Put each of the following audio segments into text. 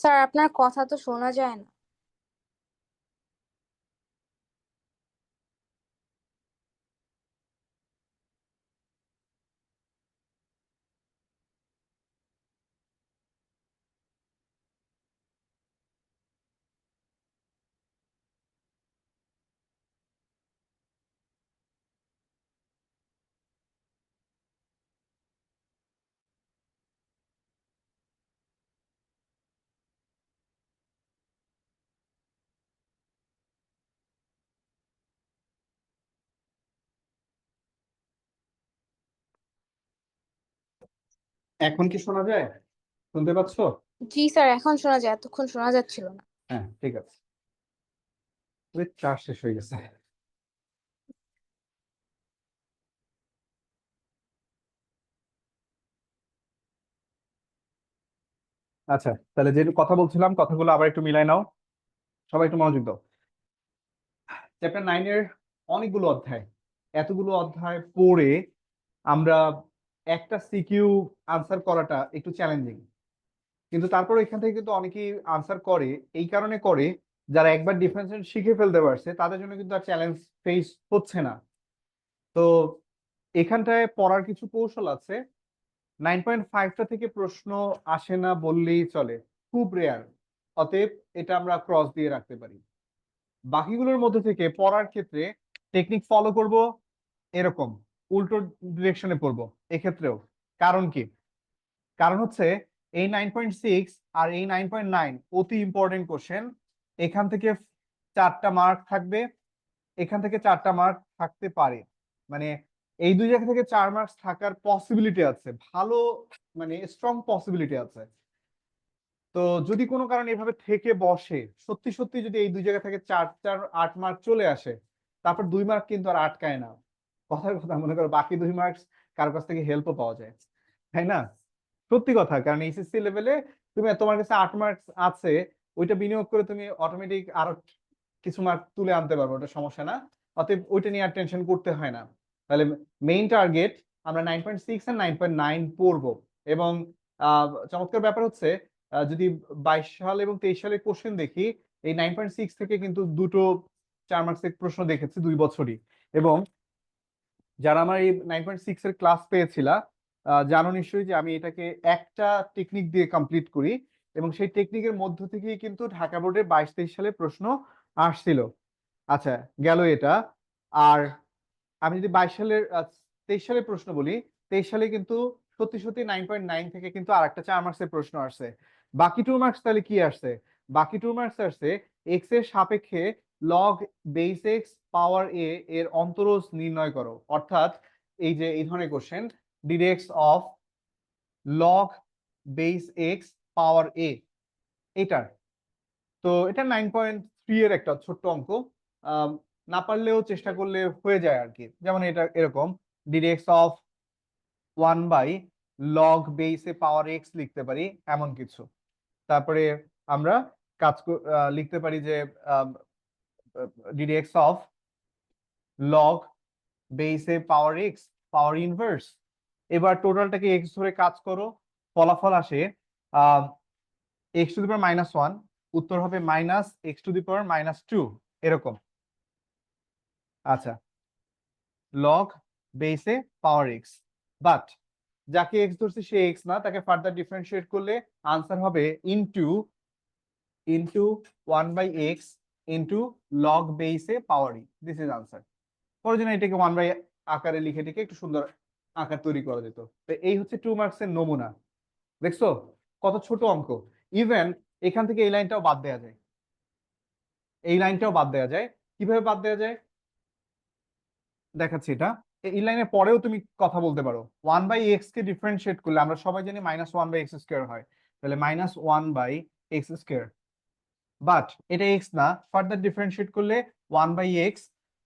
Sir, আপনার কথা তো শোনা যায় না। এখন কি শোনা যায়? শুনতে পাচ্ছো? জি স্যার, এখন শোনা যায়, এতক্ষণ শোনা যাচ্ছিল না। হ্যাঁ, ঠিক আছে। ওই চার্জ শেষ হয়ে গেছে। আচ্ছা, তাহলে যে কথা বলছিলাম কথাগুলো আবার একটু মিলাই নাও। সবাই একটু মনোযোগ দাও। চ্যাপ্টার 9-এর অনেকগুলো অধ্যায়। এতগুলো অধ্যায় পড়ে আমরা একটা সিকিউ আনসার করাটা একটু চ্যালেঞ্জিং, কিন্তু তারপর এখান থেকে কিন্তু অনেকেই আনসার করে। এই কারণে করে, যারা একবার ডিফারেন্সিয়েশন শিখে ফেলতে পারছে তাদের জন্য কিন্তু আর চ্যালেঞ্জ ফেস হচ্ছে না। তো এখানটায় পড়ার কিছু কৌশল আছে। 9.5টা থেকে প্রশ্ন আসে না বললেই চলে, খুব রেয়ার। অতএব এটা আমরা ক্রস দিয়ে রাখতে পারি। বাকিগুলোর মধ্যে থেকে পড়ার ক্ষেত্রে টেকনিক ফলো করব এরকম, উল্টো ডিরেকশনে পড়বো এক্ষেত্রেও। কারণ কি? কারণ হচ্ছে এই 9.6 আর এই 9.9 অতি ইম্পর্টেন্ট কোশ্চেন। এখান থেকে 4টা মার্ক থাকবে, এখান থেকে 4টা মার্ক থাকতে পারে। মানে এই দুই জায়গা থেকে 4 মার্কস থাকার পসিবিলিটি আছে, ভালো মানে স্ট্রং পসিবিলিটি আছে। তো যদি কোনো কারণে এভাবে থেকে বসে, সত্যি সত্যি যদি এই দুই জায়গা থেকে 4 4 8 মার্ক চলে আসে, তারপর 2 মার্ক কিন্তু আর আটকায় না। কথার কথা, মনে করো বাকি 2 মার্ক কারো কাছ থেকে হেল্পও পাওয়া যায়, তাই না? সত্যি কথা, কারণ এইচএসসি লেভেলে তুমি তোমার কাছে 8 মার্ক আছে, ওইটা বিনিয়োগ করে তুমি অটোমেটিক আরো কিছু মার্ক তুলে আনতে পারবো, ওটা সমস্যা না। অতএব ওইটা নিয়ে আর টেনশন করতে হয় না। তাহলে মেইন টার্গেট আমরা 9.6 আর 9.9 পড়বো। এবং চমৎকার ব্যাপার হচ্ছে, যদি 22 সাল এবং 23 সালের কোশ্চেন দেখি, এই 9.6 থেকে কিন্তু দুটো 4 মার্কসের প্রশ্ন দেখেছি 2 বছরই। এবং যারা আমার এই 9.6 এর ক্লাস পেয়েছিলা, জানো নিশ্চয়ই যে আমি এটাকে একটা টেকনিক দিয়ে কমপ্লিট করি। এবং সেই টেকনিকের মধ্য থেকেই কিন্তু ঢাকা বোর্ডে 22-23 সালে প্রশ্ন আসছিল। আচ্ছা, গেল এটা। আর আমি যদি 22 সালের 23 সালের প্রশ্ন বলি, 23 সালে কিন্তু সত্যি সত্যি 9.9 থেকে কিন্তু আর একটা 4 মার্কসের প্রশ্ন আসছে। বাকি 2 মার্কস তাহলে কি আসছে? বাকি 2 মার্কস আসছে এক্স এর সাপেক্ষে log base x power a এর অন্তরজ নির্ণয় করো। অর্থাৎ এই যে এই ধরনের question, directs of log base x power a, এটার। তো এটা 9.3 এর একটা ছোট্ট অঙ্ক। আম, না পারলেও চেষ্টা করলে হয়ে যায় আর কি। যেমন এটা এরকম, ডিরেক্টস অফ 1/লগ বেসে পাওয়ার এক্স লিখতে পারি, এমন কিছু। তারপরে আমরা লিখতে পারি যে directs of log base e power x power inverse. এবার টোটালটাকে এক্স ধরে কাজ করো, ফলাফল আসে x⁻⁻1, উত্তর হবে -x⁻⁻2, এরকম। আচ্ছা, log base e power x, but যাকে এক্স ধরছে সে এক্স না, তাকে ফার্দার ডিফারেন্সিয়েট করলে আনসার হবে into into 1/x into log base e power e. This is answer. প্রয়োজনে এটাকে 1/, আকারে লিখে টিকে একটু সুন্দর আকার তৈরি করা যেত। তো এই হচ্ছে 2 মার্কসের নমুনা। দেখছো কত ছোট অঙ্ক। ইভেন এখান থেকে এই লাইনটাও বাদ দেওয়া যায়, এই লাইনটাও বাদ দেওয়া যায়। কিভাবে বাদ দেওয়া যায় দেখাচ্ছি। এটা এই লাইনের পরেও তুমি কথা বলতে পারো। 1/x কে ডিফারেন্সিয়েট করলে আমরা সবাই জানি -1/x² হয়, তাহলে -1/x²। বাট এটা এক্স না, ফার্দার ডিফারেন্সিয়েট করলে 1/x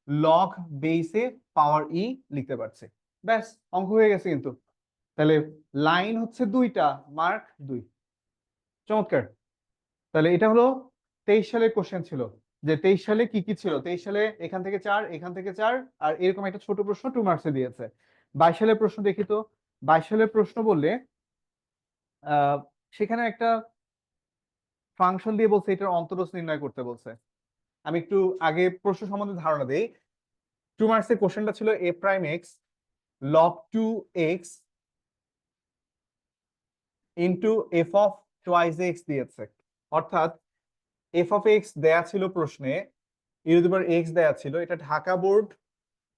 লগ বেসে পাওয়ার ই লিখতে পারছে। ব্যাস, অঙ্ক হয়ে গেছে কিন্তু। তাহলে লাইন হচ্ছে 2টা, মার্ক 2। চমৎকার। তাহলে এটা হলো 23 সালের কোশ্চেন ছিল, যে 23 সালে কি কি ছিল। 23 সালে এখান থেকে 4, এখান থেকে 4, আর এরকম একটা ছোট প্রশ্ন 2 মার্কসে দিয়েছে। 22 সালের প্রশ্ন দেখি তো। 22 সালের প্রশ্ন বললে আহ সেখানে একটা ফাংশন দিয়ে বলছে এটার অন্তরজ নির্ণয় করতে বলছে। আমি একটু আগে প্রশ্ন সম্বন্ধে ধারণা দেই। 2 মার্কসের কোশ্চেনটা ছিল a prime x log 2x into f of twice x দিয়েছে। অর্থাৎ f of x দেয়া ছিল প্রশ্নে, e to the power x দেয়া ছিল, এটা ঢাকা বোর্ড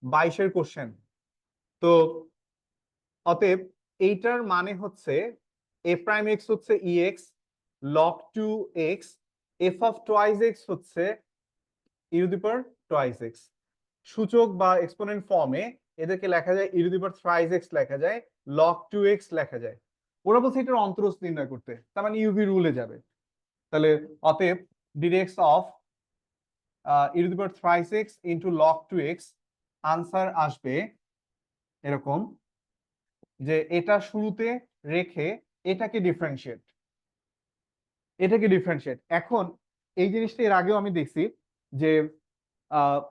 22 এর কোশ্চেন। তো অতএব এইটার মানে হচ্ছে a প্রাইম x হচ্ছে ex log 2x, f of twice x হচ্ছে e to the power twice x। সূচক বা এক্সপোনেন্ট ফর্মে এদেরকে লেখা যায় e to the power thrice x লেখা যায়, log 2x লেখা যায়। ওরা বলছে এটার অন্তরজ নির্ণয় করতে, তার মানে ইউভি রুলে যাবে। তাহলে অতএব directs of e to the power thrice x into log 2x, answer আসবে এরকম যে এটা শুরুতে রেখে এটাকে ডিফারেন্সিয়েট, এখন এই জিনিসটা এর আগেও আমি দেখছি যে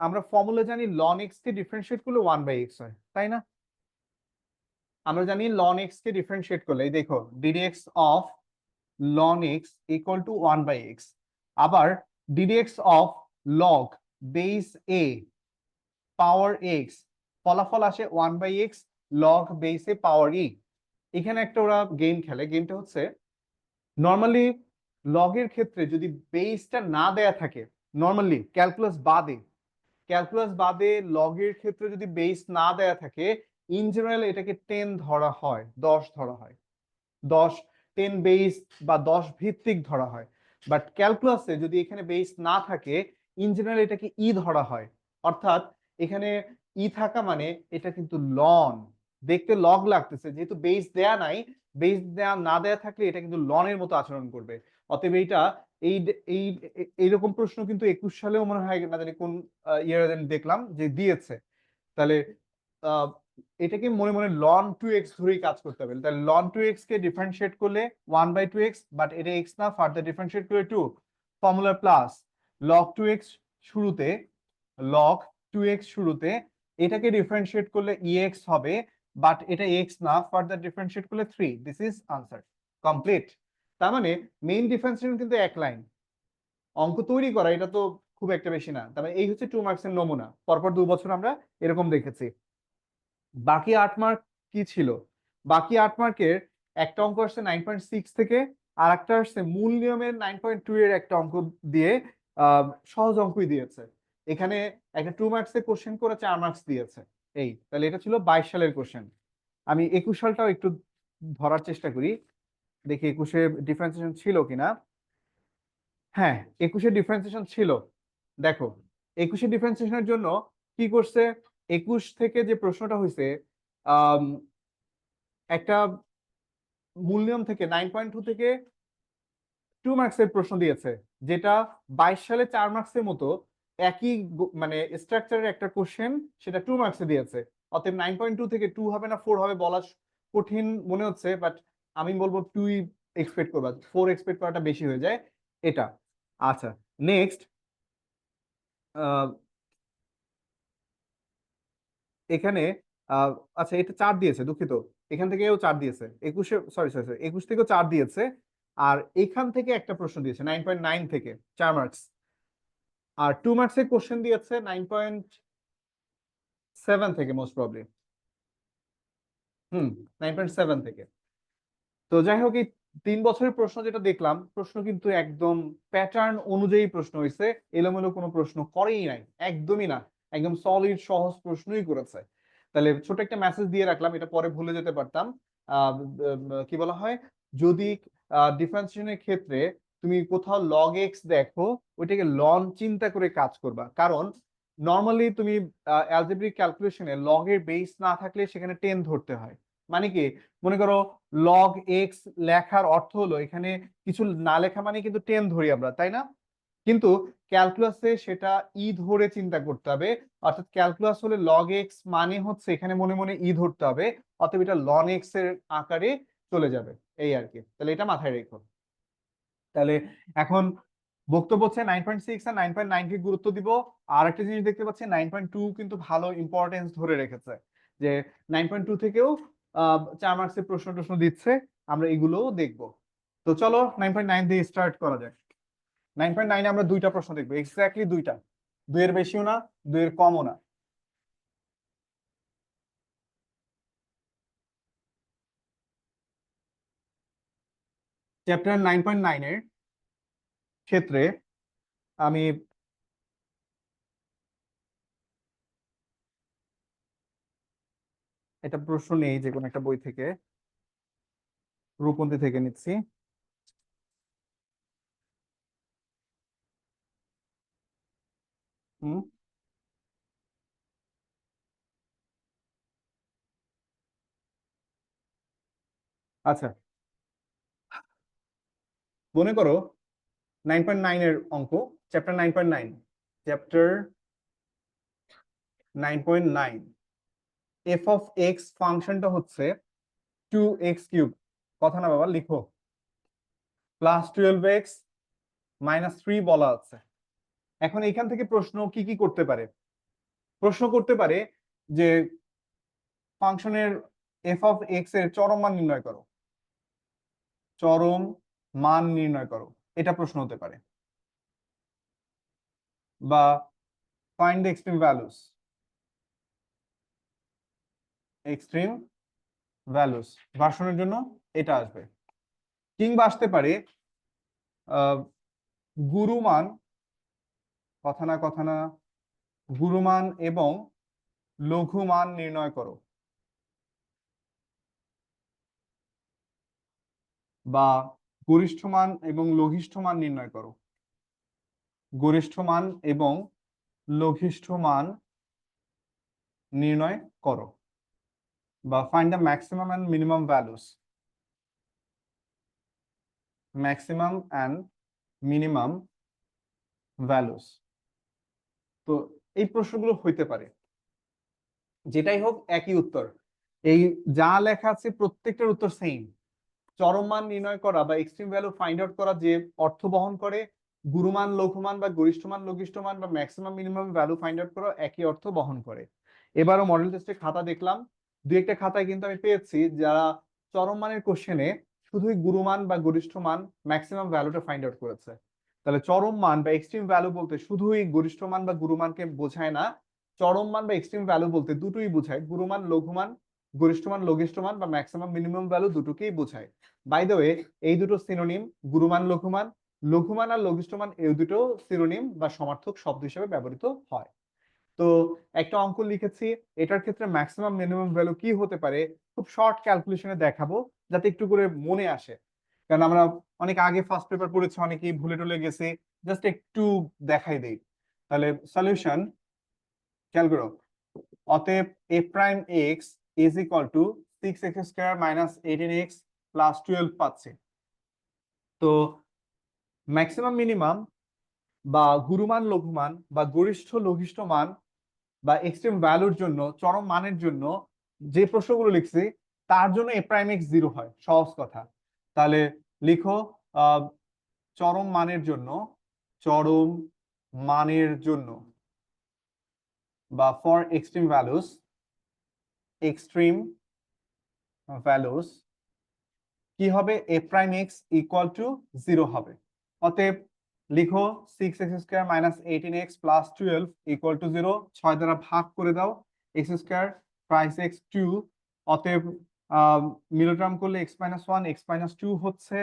আমরা ফর্মুলা জানি ln x কে ডিফারেন্সিয়েট করলে 1/x হয়, তাই না? আমরা জানি ln x কে ডিফারেন্সিয়েট করলে এই দেখো ddx of ln x equal to 1/x, আবার ddx of log base a power x, ফলাফল আসে 1/x log base a power e। এখানে একটা ওরা গেম খেলে, গেমটা হচ্ছে নর্মালি লগের ক্ষেত্রে যদি বেসটা না দেয়া থাকে, নর্মালি ক্যালকুলাস বাদে লগের ক্ষেত্রে যদি বেস না দেয়া থাকে, ইন জেনারেল এটাকে 10 ধরা হয়, 10 ধরা হয়, 10 10 বেস বা 10 ভিত্তিক ধরা হয়। বাট ক্যালকুলাসে যদি এখানে বেস না থাকে, ইন জেনারেল এটাকে ই ধরা হয়। অর্থাৎ এখানে ই থাকা মানে এটা কিন্তু লন, দেখতে লগ লাগতেছে, যেহেতু বেস দেয়া নাই, বেস দেয়া না দেয়া থাকলে এটা কিন্তু লনের মতো আচরণ করবে। অতএব এইটা এই এই এইরকম প্রশ্ন কিন্তু 21 সালেও মনে হয় না জানি কোন ইয়ারে দেখলাম যে দিয়েছে। তাহলে এটাকে মনে মনে ln 2x ধরেই কাজ করতে হবে। তাহলে ln 2x কে ডিফারেন্সিয়েট করলে 1/2x, বাট এটা x না, ফার্দার ডিফারেন্সিয়েট করলে 2, ফর্মুলা প্লাস log 2x শুরুতে, log 2x শুরুতে, এটাকে ডিফারেন্সিয়েট করলে ex হবে, বাট এটা x না, ফার্দার ডিফারেন্সিয়েট করলে 3। This is answer complete. তার মানে মেইন ডিফারেন্সিয়েশন কিন্তু এক লাইন, অঙ্ক তৈরি করা এটা তো খুব একটা বেশি না। তার মানে এই হচ্ছে 2 মার্কসের নমুনা, পরপর 2 বছর আমরা এরকম দেখেছি। বাকি 8 মার্ক কি ছিল? বাকি 8 মার্কের একটা অঙ্ক আসছে 9.6 থেকে, আর একটা আসছে মূল নিয়মের 9.2 এর একটা অঙ্ক দিয়ে, সহজ অঙ্কই দিয়েছে। এখানে একটা 2 মার্কসের কোশ্চেন করে 4 মার্কস দিয়েছে। এই তাহলে এটা ছিল 22 সালের কোশ্চেন। আমি 21 সালটাও একটু ধরার চেষ্টা করি, দেখি 21-এ ডিফারেন্সিয়েশন ছিল কিনা। হ্যাঁ, 21-এ ডিফারেন্সিয়েশন ছিল। দেখো 21-এ ডিফারেন্সিয়েশনের জন্য কি করছে, 21 থেকে যে প্রশ্নটা হয়েছে, একটা মূল নিয়ম থেকে 9.2 থেকে 2 মার্কসের প্রশ্ন দিয়েছে, যেটা 22 সালে 4 মার্কসের মতো একই মানে স্ট্রাকচারের একটা কোশ্চেন, সেটা 2 মার্কসে দিয়েছে। অতএব 9.2 থেকে 2 হবে না 4 হবে বলা কঠিন মনে হচ্ছে, বাট আমি বলবো 2 এক্সপেক্ট করবা, 4 এক্সপেক্ট করাটা বেশি হয়ে যায় এটা। আচ্ছা, নেক্সট এখানে আচ্ছা এটা 4 দিয়েছে, দুঃখিত, এখান থেকেও 4 দিয়েছে, 21-এ সরি সরি সরি 21 থেকেও 4 দিয়েছে, আর এখান থেকে একটা প্রশ্ন দিয়েছে 9.9 থেকে 4 মার্কস, আর 2 মার্কসের কোশ্চেন দিয়েছে 9.7 থেকে মোস্ট প্রবলি, 9.7 থেকে। তো যাই হোক, এই 3 বছরের প্রশ্ন যেটা দেখলাম, প্রশ্ন কিন্তু একদম প্যাটার্ন অনুযায়ী প্রশ্ন হয়েছে, এলোমেলো কোনো প্রশ্ন করেই নাই, একদমই না, একদম সলিড সহজ প্রশ্নই করেছে। তাহলে ছোট একটা মেসেজ দিয়ে রাখলাম, এটা পরে ভুলে যেতে পারতাম। কি বলা হয়, যদি ডিফারেন্সিয়েশনের ক্ষেত্রে তুমি কোথাও log x দেখো, ওইটাকে লন চিন্তা করে কাজ করবা, কারণ নর্মালি তুমি অ্যালজেব্রিক ক্যালকুলেশনে লগ এর বেস না থাকলে সেখানে 10 ধরতে হয়। মানে কি, মনে করো log x লেখার অর্থ হলো এখানে কিছু না লেখা মানে কিন্তু 10 ধরি আমরা, তাই না? কিন্তু ক্যালকুলাসে সেটা ই ধরে চিন্তা করতে হবে, অর্থাৎ ক্যালকুলাস হলে log x মানে হচ্ছে এখানে মনে মনে ই ধরতে হবে, অতএব এটা ln x এর আকারে চলে যাবে, এই আর কি। তাহলে এটা মাথায় রেখো। তাহলে এখন বক্তব্য হচ্ছে 9.6 আর 9.9 কে গুরুত্ব দিব। আর একটা জিনিস দেখতে পাচ্ছি 9.2 কিন্তু ভালো ইম্পর্টেন্স ধরে রেখেছে, যে 9.2 থেকেও 4 মার্কসের প্রশ্ন দিচ্ছে, আমরা এগুলোও দেখবো। তো চলো 9.9 দিয়ে স্টার্ট করা যাক। 9.9 আমরা দুইটা প্রশ্ন দেখবো, এক্স্যাক্টলি দুইটা, দুইয়ের বেশিও না দুইয়ের কমও না। চ্যাপ্টার 9.9 এর ক্ষেত্রে আমি এটা প্রশ্ন নেই যে কোনো একটা বই থেকে, রূপন্থী থেকে নিচ্ছি। হুম, আচ্ছা, মনে করো 9.9 এর অঙ্ক, chapter 9.9, chapter 9.9, F of x ফাংশনটা হচ্ছে 2x³ কথা না বাবা, লিখো, +12x -3 বলা আছে। এখন এখান থেকে প্রশ্ন কি কি করতে পারে? প্রশ্ন করতে পারে যে ফাংশনের এফ অফ এক্স এর চরম মান নির্ণয় করো, চরম মান নির্ণয় করো, এটা প্রশ্ন হতে পারে। বা find the extreme values, extreme values ভার্সনের জন্য এটা আসবে। কিংবা আসতে পারে গুরুমান, কথা না, গুরুমান এবং লঘুমান নির্ণয় করো, বা গরিষ্ঠ মান এবং লঘিষ্ঠ মান নির্ণয় করো, গরিষ্ঠ মান এবং লঘিষ্ঠ মান নির্ণয় করো, বা find the maximum and minimum values, maximum and minimum values. তো এই প্রশ্নগুলো হইতে পারে, যেটাই হোক একই উত্তর। এই যা লেখা আছে প্রত্যেকটার উত্তর সেম। চরম মান নির্ণয় করা বা এক্সট্রিম ভ্যালু ফাইন্ড আউট করা যে অর্থ বহন করে, গুরুমান লঘুমান বা গরিষ্ঠ মান লঘিষ্ঠ মান বা maximum minimum value find out করা একই অর্থ বহন করে। এবারও মডেল টেস্টের খাতা দেখলাম, দু একটা খাতায় কিন্তু আমি পেয়েছি যারা চরম মানের কোশ্চেনে শুধুই গুরুমান বা গরিষ্ঠ মান ম্যাক্সিমাম ভ্যালুটা ফাইন্ড আউট করেছে। তাহলে চরম মান বা এক্সট্রিম ভ্যালু বলতে শুধুই গরিষ্ঠ মান বা গুরুমানকে বোঝায় না, চরম মান বা এক্সট্রিম ভ্যালু বলতে দুটোই বোঝায়, গুরুমান লঘুমান, গরিষ্ঠ মান লঘিষ্ঠ মান বা ম্যাক্সিমাম মিনিমাম ভ্যালু দুটোকেই বোঝায়। বাই দ্য ওয়ে, এই দুটো সিনোনিম, গুরুমান লঘুমান, লঘুমান আর লঘিষ্ঠ মান, এই দুটো সিনোনিম বা সমার্থক শব্দ হিসেবে ব্যবহৃত হয়। তো একটা অঙ্ক লিখেছি, এটার ক্ষেত্রে ম্যাক্সিমাম মিনিমাম ভ্যালু কি হতে পারে খুব শর্ট ক্যালকুলেশনে দেখাবো, যাতে একটু করে মনে আসে, কারণ আমরা অনেক আগে ফার্স্ট পেপার পড়েছি, অনেকেই ভুলে টুলে গেছে, জাস্ট একটু দেখাই দেই। তাহলে সলিউশন খেয়াল করো, অতএব a prime x is equal to 6x² - 18x + 12 পাচ্ছি। তো ম্যাক্সিমাম মিনিমাম বা গুরুমান লঘুমান বা গরিষ্ঠ লঘিষ্ঠ মান বা এক্সট্রিম ভ্যালুর জন্য, চরম মানের জন্য যে প্রশ্নগুলো লিখছি তার জন্য এ প্রাইম এক্স 0 হয়, সহজ কথা। তাহলে লিখো চরম মানের জন্য, চরম মানের জন্য বা for extreme values, extreme values কি হবে, a prime x equal to 0 হবে। অতএব লিখো 6x² - 18x + 12 ইকুয়াল টু 0, 6 দ্বারা ভাগ করে দাও, x² প্রাইস x 2, অতএব মিডল টার্ম করলে x - 1 x - 2 হচ্ছে,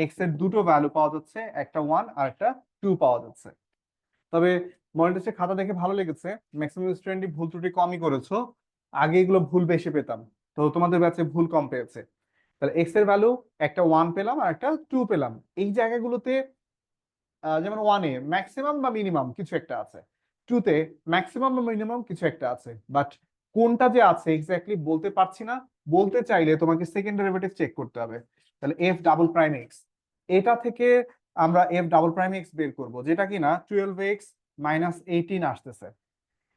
x এর দুটো ভ্যালু পাওয়া যাচ্ছে, একটা 1 আর একটা 2 পাওয়া যাচ্ছে। তবে মডেল টেস্টের খাতা দেখে ভালো লেগেছে, ম্যাক্সিমাম স্টুডেন্টই ভুল ত্রুটি কমই করেছো, আগে এগুলো ভুল বেশি পেতাম, তো তোমাদের ব্যাচে ভুল কম পেয়েছে। তাহলে এক্স এর ভ্যালু একটা 1 পেলাম আর একটা 2 পেলাম, এই জায়গাগুলোতে যেমন 1 এ ম্যাক্সিমাম বা মিনিমাম কিছু একটা আছে, 2 তে ম্যাক্সিমাম বা মিনিমাম কিছু একটা আছে, বাট কোনটা যে আছে এক্স্যাক্টলি বলতে পারছি না। বলতে চাইলে তোমাকে সেকেন্ড ডেরিভেটিভ চেক করতে হবে। তাহলে এফ ডাবল প্রাইম এক্স, এটা থেকে আমরা এফ ডাবল প্রাইম এক্স বের করব, যেটা কিনা 12x - 18 আসতেছে।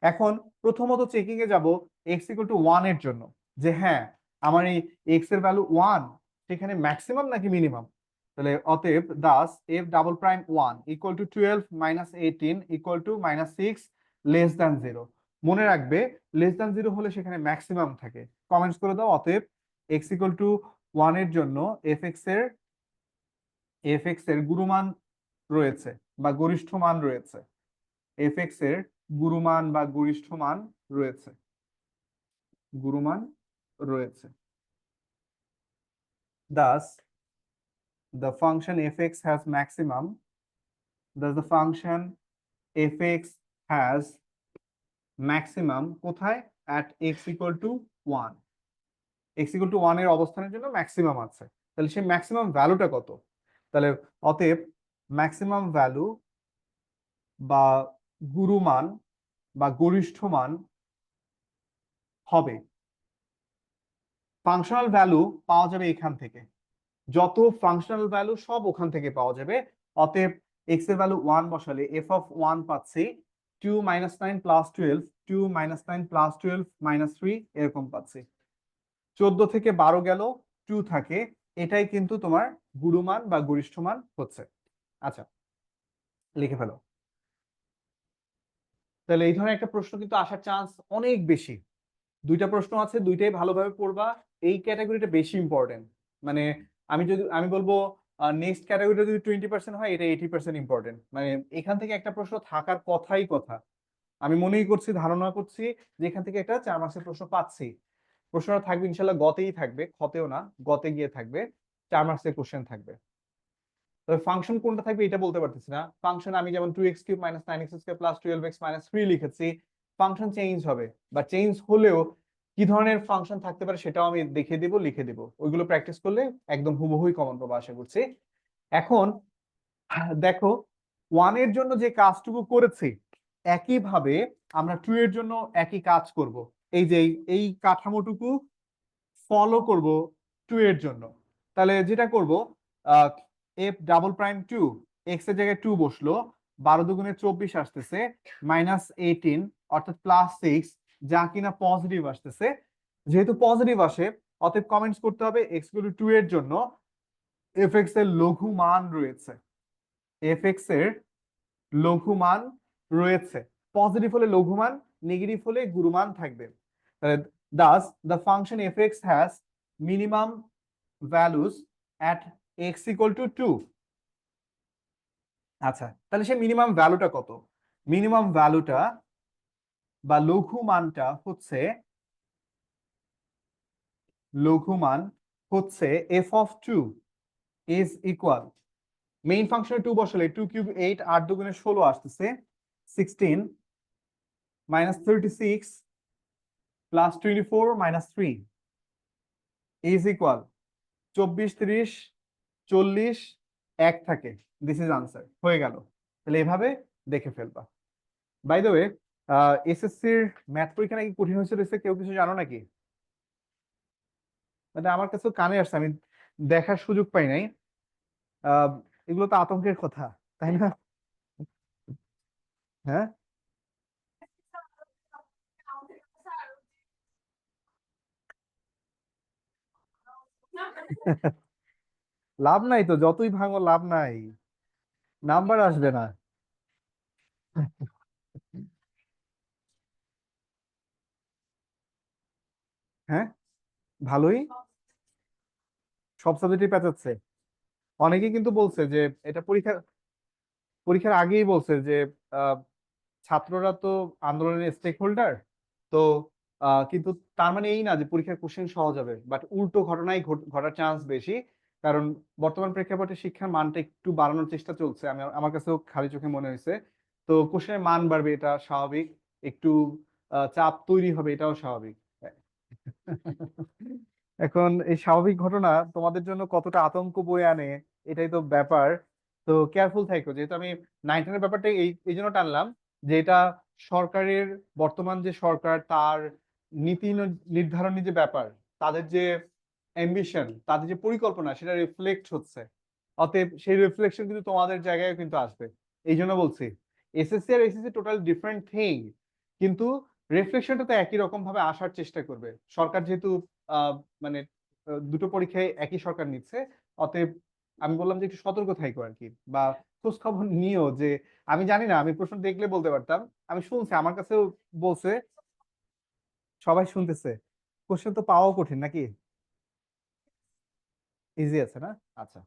এখন প্রথমত চেকিং এ যাব এক্স ইকুয়াল টু 1 এর জন্য, যে হ্যাঁ আমার এই এক্স এর ভ্যালু 1 সেখানে ম্যাক্সিমাম নাকি মিনিমাম। তাহলে অতএব Das F double prime 1 equal to 12 - 18 equal to -6 less than 0। মনে রাখবে লেস দ্যান 0 হলে সেখানে ম্যাক্সিমাম থাকে। কমেন্টস করে দাও, অতএব এক্স ইকুয়াল টু 1 এর জন্য এফ এক্স এর গুরুমান রয়েছে, বা গরিষ্ঠ মান রয়েছে, এফ এক্স এর গুরুমান বা গরিষ্ঠ মান রয়েছে, গুরুমান রয়েছে। Thus, the function fx has maximum. Thus, the function fx has maximum কোথায়? At x equal to 1. x equal to 1 এর অবস্থানের জন্য ম্যাক্সিমাম আছে। তাহলে সেই ম্যাক্সিমাম ভ্যালুটা কত? তাহলে অতএব ম্যাক্সিমাম ভ্যালু বা গুরুমান বা গরিষ্ঠ মান হবে, ফাংশনাল ভ্যালু পাওয়া যাবে এখান থেকে, যত ফাংশনাল ভ্যালু সব ওখান থেকে পাওয়া যাবে। অতএব এক্স এর ভ্যালু 1 বসালে এফ অফ 1 পাচ্ছি 2 - 9 + 12, 2 - 9 + 12 - 3 এরকম পাচ্ছি। 14 থেকে 12 গেল, 2 থাকে, এটাই কিন্তু তোমার গুরুমান বা গরিষ্ঠ মান হচ্ছে। আচ্ছা, লিখে ফেলো। তাহলে এই ধরনের একটা প্রশ্ন কিন্তু আসার চান্স অনেক বেশি। দুইটা প্রশ্ন আছে, দুইটাই ভালোভাবে পড়বা। এই ক্যাটাগরিটা বেশি ইম্পর্টেন্ট। মানে আমি বলবো নেক্সট ক্যাটাগরিটা যদি 20% হয়, এটা 80% ইম্পর্টেন্ট। মানে এখান থেকে একটা প্রশ্ন থাকার কথাই কথা। আমি মনেই করছি, ধারণা করছি যে এখান থেকে একটা 4 মার্কসের প্রশ্ন পাচ্ছি। প্রশ্নটা থাকবে ইনশাল্লাহ গতেই থাকবে, খতেও না, গতে গিয়ে থাকবে, 4 মার্কসের কোশ্চেন থাকবে। তবে ফাংশন কোনটা থাকবে এটা বলতে পারতেছি না। ফাংশন আমি যেমন 2x³ - 9x² + 12x - 3 লিখেছি, ফাংশন চেঞ্জ হবে, বা চেঞ্জ হলেও কি ধরনের ফাংশন থাকতে পারে সেটাও আমি দেখিয়ে দিব, লিখে দিব। ওইগুলো প্র্যাকটিস করলে একদম হুবহুই কমন পাবো আশা করছি। এখন দেখো, 1 এর জন্য যে কাজটুকু করেছি, একইভাবে আমরা 2 এর জন্য একই কাজ করব। এই যে এই কাঠামোটুকু ফলো করব 2 এর জন্য। তাহলে যেটা করব, এফ ডাবল প্রাইম 2, এক্স এর জায়গায় 2 বসলো, 12 দুগুণে 24 আসতেছে, -18 অর্থাৎ +6, যা কিনা পজিটিভ আসতেছে। যেহেতু পজিটিভ আসে, অতএব কমেন্টস করতে হবে এক্স ইকুয়াল টু 2 এর জন্য এফ এক্স এর লঘু মান রয়েছে, এফ এক্স এর লঘু মান রয়েছে। পজিটিভ হলে লঘু মান, নেগেটিভ হলে গুরুমান থাকবে। Thus, the function fx has minimum values at x equal to 2. আচ্ছা, তাহলে সে মিনিমাম ভ্যালুটা কত? মিনিমাম ভ্যালুটা বা লঘু মানটা হচ্ছে, লঘু মান হচ্ছে f of 2 is equal, main ফাংশনে 2 বসালে 2 কিউব 8, 8 দুগুণে 16 আসতেছে, 16 - 36 + 24 - 3 is equal 24, 30, 40, 1 থাকে। দিস ইজ আনসার, হয়ে গেল। তাহলে এভাবে দেখে ফেলবা। বাই দ্য ওয়ে, এসএসসির ম্যাথ পরীক্ষা নাকি কঠিন হয়েছে রয়েছে, কেউ কিছু জানো নাকি? মানে আমার কাছে কানে আসছে, আমি দেখার সুযোগ পাই নাই। আহ, এগুলো তো আতঙ্কের কথা, তাই না? হ্যাঁ, লাভ নাই তো, যতই ভাঙো লাভ নাই, নাম্বার আসবে না। হ্যাঁ, ভালোই, সব সাবজেক্টই পেঁচাচ্ছে। অনেকেই কিন্তু বলছে যে এটা পরীক্ষার পরীক্ষার আগেই বলছে যে আহ, ছাত্ররা তো আন্দোলনের স্টেক হোল্ডার। তো কিন্তু তার মানে এই না যে পরীক্ষার কোশ্চেন সহজ হবে, বাট উল্টো ঘটনাই ঘটার চান্স বেশি। কারণ বর্তমান প্রেক্ষাপটে শিক্ষার মানটা একটু বাড়ানোর চেষ্টা চলছে, আমার কাছেও খালি চোখে মনে হয়েছে। তো কোশ্চেনের মান বাড়বে, এটা স্বাভাবিক। একটু চাপ তৈরি হবে, এটাও স্বাভাবিক। এখন এই স্বাভাবিক ঘটনা তোমাদের জন্য কতটা আতঙ্ক বয়ে আনে, এটাই তো ব্যাপার। তো কেয়ারফুল থাকো, যেহেতু আমি 9-10 ব্যাপারটা এই জন্য টানলাম যে এটা সরকারের, বর্তমান যে সরকার তার নীতি নির্ধারণী যে ব্যাপার, তাদের যে অ্যাম্বিশন, তাদের যে পরিকল্পনা, সেটা রিফ্লেক্ট হচ্ছে। অতএব সেই রিফ্লেকশন কিন্তু তোমাদের জায়গায় কিন্তু আসবে। এই জন্য বলছি এসএসসি আর এসএসসি টোটাল ডিফারেন্ট থিং, কিন্তু রিফ্লেকশনটা তো একই রকম ভাবে আসার চেষ্টা করবে সরকার, যেহেতু আহ, মানে দুটো পরীক্ষায় একই সরকার নিচ্ছে। অতএব আমি বললাম যে একটু সতর্ক থাকো আর কি, বা খোঁজ খবর নিও। যে আমি জানি না, আমি প্রশ্ন দেখলে বলতে পারতাম, আমি শুনছি, আমার কাছেও বলছে, সবাই শুনতেছে। কোশ্চেন তো পাওয়াও কঠিন নাকি? ইজি আছে না? আচ্ছা,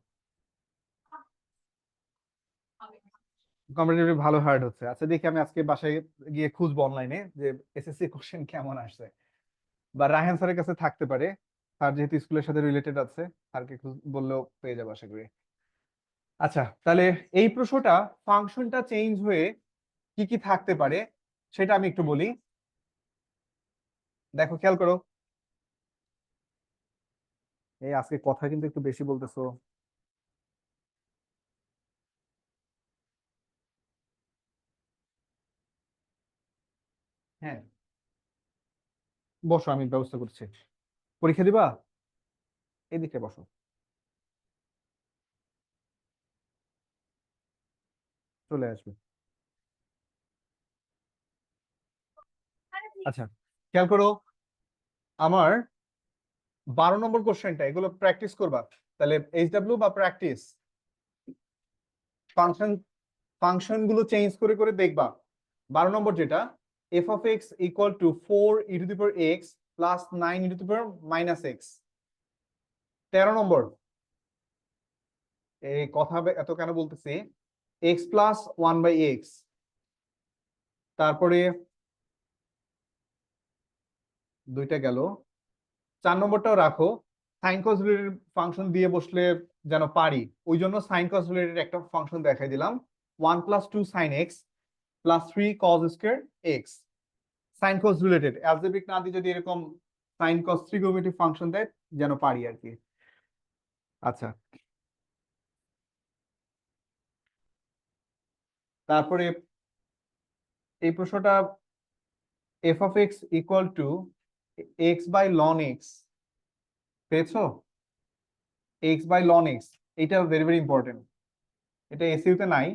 কম্পারেটিভলি ভালো হার্ড হচ্ছে। আচ্ছা দেখি, আমি আজকে বাসায় গিয়ে খুঁজবো অনলাইনে যে এসএসসি কোশ্চেন কেমন আসছে, বা রায়হান স্যারের কাছে থাকতে পারে, স্যার যেহেতু স্কুলের সাথে রিলেটেড আছে, স্যারকে বললেও পেয়ে যাবো আশা করি। আচ্ছা তাহলে এই প্রশ্নটা ফাংশনটা চেঞ্জ হয়ে কি কি থাকতে পারে সেটা আমি একটু বলি। দেখো খেয়াল করো, এই আজকে কথা কিন্তু একটু বেশি বলতেছো। হ্যাঁ, বসো, আমি ব্যবস্থা করছি। পরীক্ষা দিবা, এদিকে বসো। চলে আসবে। আচ্ছা খেয়াল করো, আমার 12 নম্বর কোশ্চেনটা, এগুলো প্র্যাকটিস করবা। তাহলে এইচডব্লিউ বা প্র্যাকটিস, ফাংশন ফাংশন গুলো চেঞ্জ করে করে দেখবা। 12 নম্বর যেটা, F of x equal two 4 e⁻x plus 9 e⁻−x। 13 নম্বর, এই কথা এত কেন বলতেছি, এক্স প্লাস 1/x। তারপরে দুইটা গেল, 4 নম্বরটাও রাখো, সাইন কস রিলেটেড ফাংশন দিয়ে বসলে যেন পারি, ওই জন্য সাইন কস রিলেটেড একটা ফাংশন দেখাই দিলাম, 1 + 2 sin x plus 3 cos²x। Sign কস রিলেটেড, অ্যালজেব্রিক না দিয়ে যদি এরকম সাইন কস ট্রিগোনোমেট্রিক ফাংশন দেয় যেন পারি আর কি। আচ্ছা তারপরে এই প্রশ্নটা, F of x equal two x/ln x, পেয়েছো? x/ln x, এটা ভেরি ভেরি ইম্পর্টেন্ট। এটা এসইউতে নাই,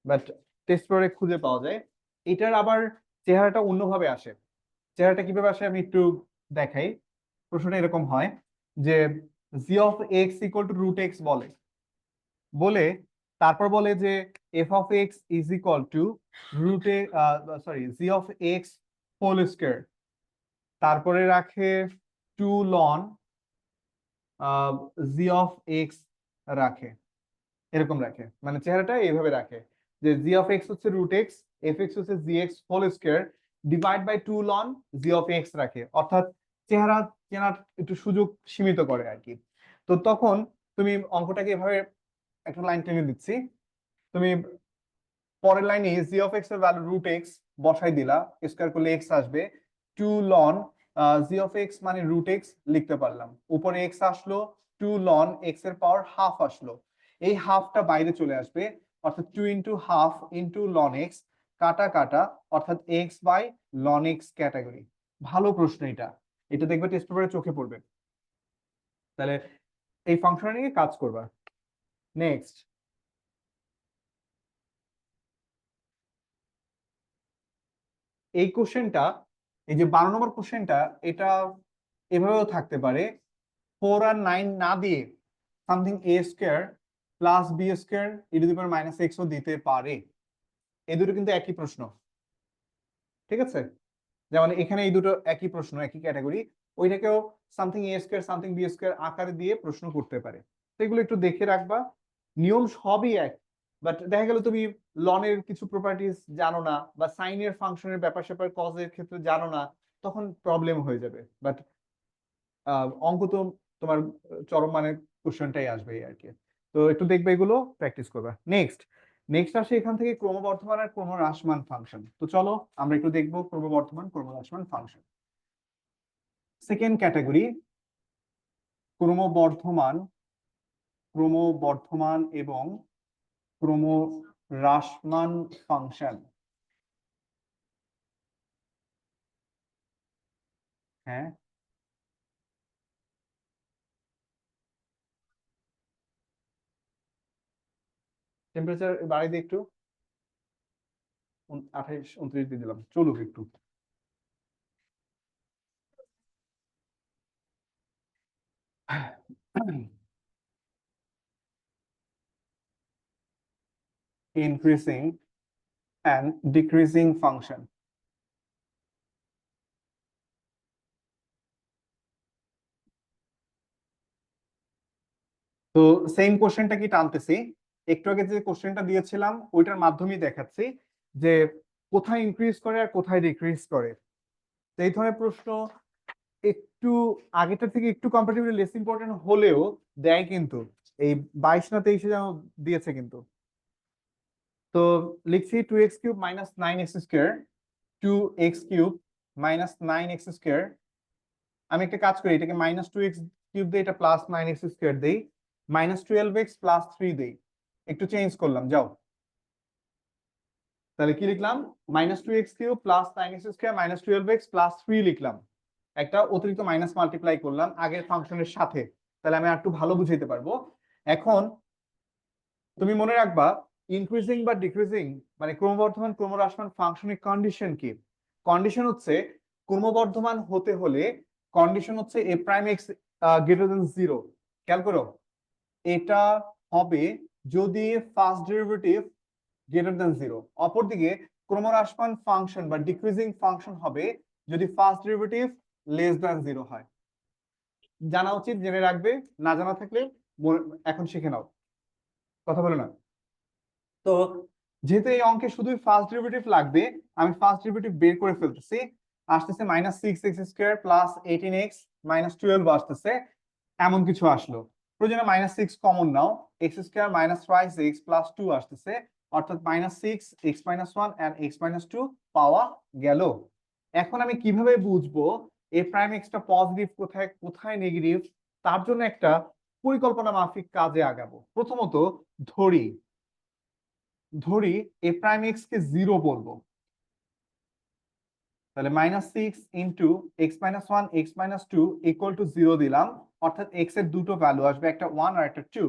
বাট টেস্ট করে খুঁজে পাওয়া যায়। এটার আবার চেহারাটা অন্যভাবে আসে। চেহারাটা কিভাবে আসে আমি একটু দেখাই। প্রশ্নটা এরকম হয় যে g of x equal to root x বলে, বলে তারপর বলে যে f of x is equal to root g of x whole square, তারপরে রাখে 2 ln জি অফ এক্স রাখে, এরকম রাখে, মানে চেহারাটা এইভাবে রাখে যে জি অফ এক্স হচ্ছে রুট এক্স, এফ এক্স হচ্ছে g x whole square, divide by 2 ln g of x রাখে, অর্থাৎ চেহারা চেনার একটু সুযোগ সীমিত করে আর কি। তো তখন তুমি অঙ্কটাকে এভাবে একটা লাইন টেনে দিচ্ছি, তুমি পরের লাইনে জি অফ এক্স এর ভ্যালু রুট এক্স বসাই দিলা, স্কয়ার করলে এক্স আসবে, 2 ln জি অফ এক্স মানে রুট এক্স লিখতে পারলাম, উপরে এক্স আসলো, 2 ln এক্স এর পাওয়ার হাফ আসলো, এই হাফটা বাইরে চলে আসবে, অর্থাৎ 2 × ½ × ln x, কাটা কাটা, অর্থাৎ x/ln x ক্যাটাগরি। ভালো প্রশ্ন এটা, এটা দেখবে টেস্ট পেপারে চোখে পড়বে। তাহলে এই ফাংশন নিয়ে কাজ করবা। নেক্সট, এই কোশ্চেনটা, এই যে 12 নম্বর কোশ্চেনটা, এটা এভাবেও থাকতে পারে, 4 আর 9 না দিয়ে something a² plus b² e⁻−x ও দিতে পারে। এই দুটো কিন্তু একই প্রশ্ন, ঠিক আছে? যেমন এখানে এই দুটো একই প্রশ্ন, একই category, ওইটাকেও something a² something b² আকারে দিয়ে প্রশ্ন করতে পারে। তো এগুলো একটু দেখে রাখবা, নিয়ম সবই এক, বাট দেখা গেল তুমি লনের কিছু প্রপার্টিজ জানো না, বা সাইনের ফাংশনের ব্যাপার স্যাপার কজের ক্ষেত্রে জানো না, তখন প্রবলেম হয়ে যাবে। বাট অঙ্ক তো তোমার চরম মানে কোশ্চেনটাই আসবে আর কি। তো একটু দেখবে, এগুলো প্র্যাকটিস করবে। নেক্সট, নেক্সট আসে এখান থেকে ক্রমবর্ধমান আর ক্রমহ্রাসমান ফাংশন। তো চলো আমরা একটু দেখবো ক্রমবর্ধমান ক্রমহ্রাসমান ফাংশন। সেকেন্ড ক্যাটাগরি, ক্রমবর্ধমান ক্রমবর্ধমান এবং ক্রমহ্রাসমান ফাংশন। হ্যাঁ, টেম্পারেচার বাড়াই দিই একটু, 28 29 দিয়ে দিলাম, চলুক একটু। increasing and decreasing function. তো সেম কোশ্চেনটা কি টানতেছি, একটু আগে যে কোশ্চেনটা দিয়েছিলাম ওইটার মাধ্যমেই দেখাচ্ছি যে কোথায় ইনক্রিজ করে আর কোথায় ডিক্রিজ করে। তো এই ধরনের প্রশ্ন একটু আগেটার থেকে একটু কম্পারেটিভলি লেস ইম্পর্টেন্ট হলেও দেয় কিন্তু। এই 22 না 23 যেন দিয়েছে কিন্তু। তো লিখছি 2x³ minus 9x square, 2x³ minus 9x square. আমি একটা কাজ করি, এটাকে -2x³ দিই, এটা +9x স্কোয়ার দিই, -12x + 3 দিই, একটু চেঞ্জ করলাম, যাও। তাহলে কি লিখলাম? -2x³ + 9x স্কোয়ার -12x + 3 লিখলাম। একটা অতিরিক্ত মাইনাস মাল্টিপ্লাই করলাম আগের ফাংশনের সাথে, তাহলে আমি একটু ভালো বুঝাইতে পারবো। এখন তুমি মনে রাখবা ইনক্রিজিং বা ডিক্রিজিং মানে ক্রমবর্ধমান ক্রমহ্রাসমান ফাংশনের কন্ডিশন কি? কন্ডিশন হচ্ছে ক্রমবর্ধমান হতে হলে কন্ডিশন হচ্ছে a prime x greater than 0। খেয়াল করো, এটা হবে যদি ফার্স্ট ডেরিভেটিভ গ্রেটার দেন 0। অপরদিকে ক্রমহ্রাসমান ফাংশন বা ডিক্রিজিং ফাংশন হবে যদি ফার্স্ট ডেরিভেটিভ লেস দেন 0 হয়। জানা উচিত, জেনে রাখবে, না জানা থাকলে এখন শিখে নাও, কথা বলে না। তো যেহেতু এই অঙ্কে শুধুই ফার্স্ট ডেরিভেটিভ লাগবে, আমি ফার্স্ট ডেরিভেটিভ বের করে ফেলতেছি। আসতেছে -6x² + 18x - 12 আসতেছে, এমন কিছু আসলো। প্রয়োজনে -6 কমন নাও, x² - 5x + 2 আসতেছে, অর্থাৎ -6 x - 1 and x - 2 পাওয়া গেল। এখন আমি কিভাবে বুঝবো a প্রাইম x টা পজিটিভ কোথায় কোথায় নেগেটিভ? তার জন্য একটা পরিকল্পনা মাফিক কাজে আগাবো। প্রথমত ধরি a প্রাইম x কে 0 বলবো, তাহলে -6 into x - 1 x - 2 equal to 0 দিলাম, অর্থাৎ x এর দুটো ভ্যালু আসবে, একটা 1 আর একটা 2।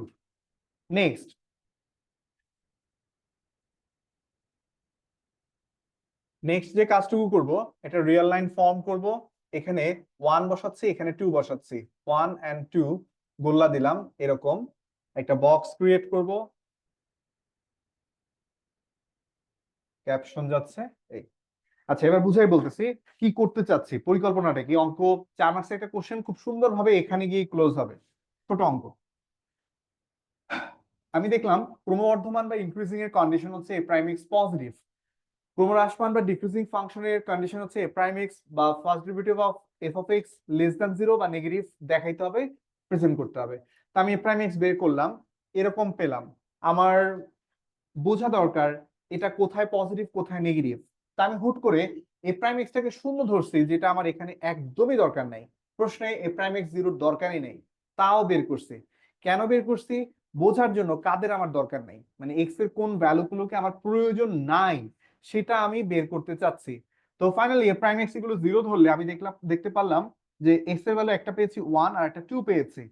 নেক্সট যে কাজটুকু করব, এটা রিয়েল লাইন ফর্ম করব। এখানে 1 বসাচ্ছি, এখানে 2 বসাচ্ছি, 1 and 2 গোল্লা দিলাম, এরকম একটা বক্স ক্রিয়েট করব, ক্যাপশন যাচ্ছে এই। আচ্ছা, এবার বুঝাই বলতেছি কি করতে চাচ্ছি, পরিকল্পনাটা কি। অঙ্ক 4 মার্কসের একটা কোশ্চেন খুব সুন্দরভাবে এখানে গিয়ে ক্লোজ হবে, ছোট অঙ্ক। আমি দেখলাম ক্রমবর্ধমান বা ইনক্রিজিং এর কন্ডিশন হচ্ছে a প্রাইম x পজিটিভ, ক্রমহ্রাসমান বা ডিক্রিজিং ফাংশনের কন্ডিশন হচ্ছে a প্রাইম x বা first derivative of f of x less than 0 বা নেগেটিভ দেখাইতে হবে, প্রেজেন্ট করতে হবে। তা আমি a প্রাইম x বের করলাম, এরকম পেলাম। আমার বোঝা দরকার এটা কোথায় পজিটিভ কোথায় নেগেটিভ। তা আমি হুট করে a প্রাইম x টাকে শূন্য ধরছি, যেটা আমার এখানে একদমই দরকার নাই। প্রশ্নে a প্রাইম x 0 দরকারই নেই, তাও বের করছি। কেন বের করছি? বোঝার জন্য কাদের আমার দরকার নাই, মানে x এর কোন ভ্যালুগুলোকে আমার প্রয়োজন নাই সেটা আমি বের করতে চাচ্ছি। তো ফাইনালি a প্রাইম x এগুলো 0 ধরলে আমি দেখতে পারলাম যে x এর ভ্যালু একটা পেয়েছি 1 আর একটা 2 পেয়েছি।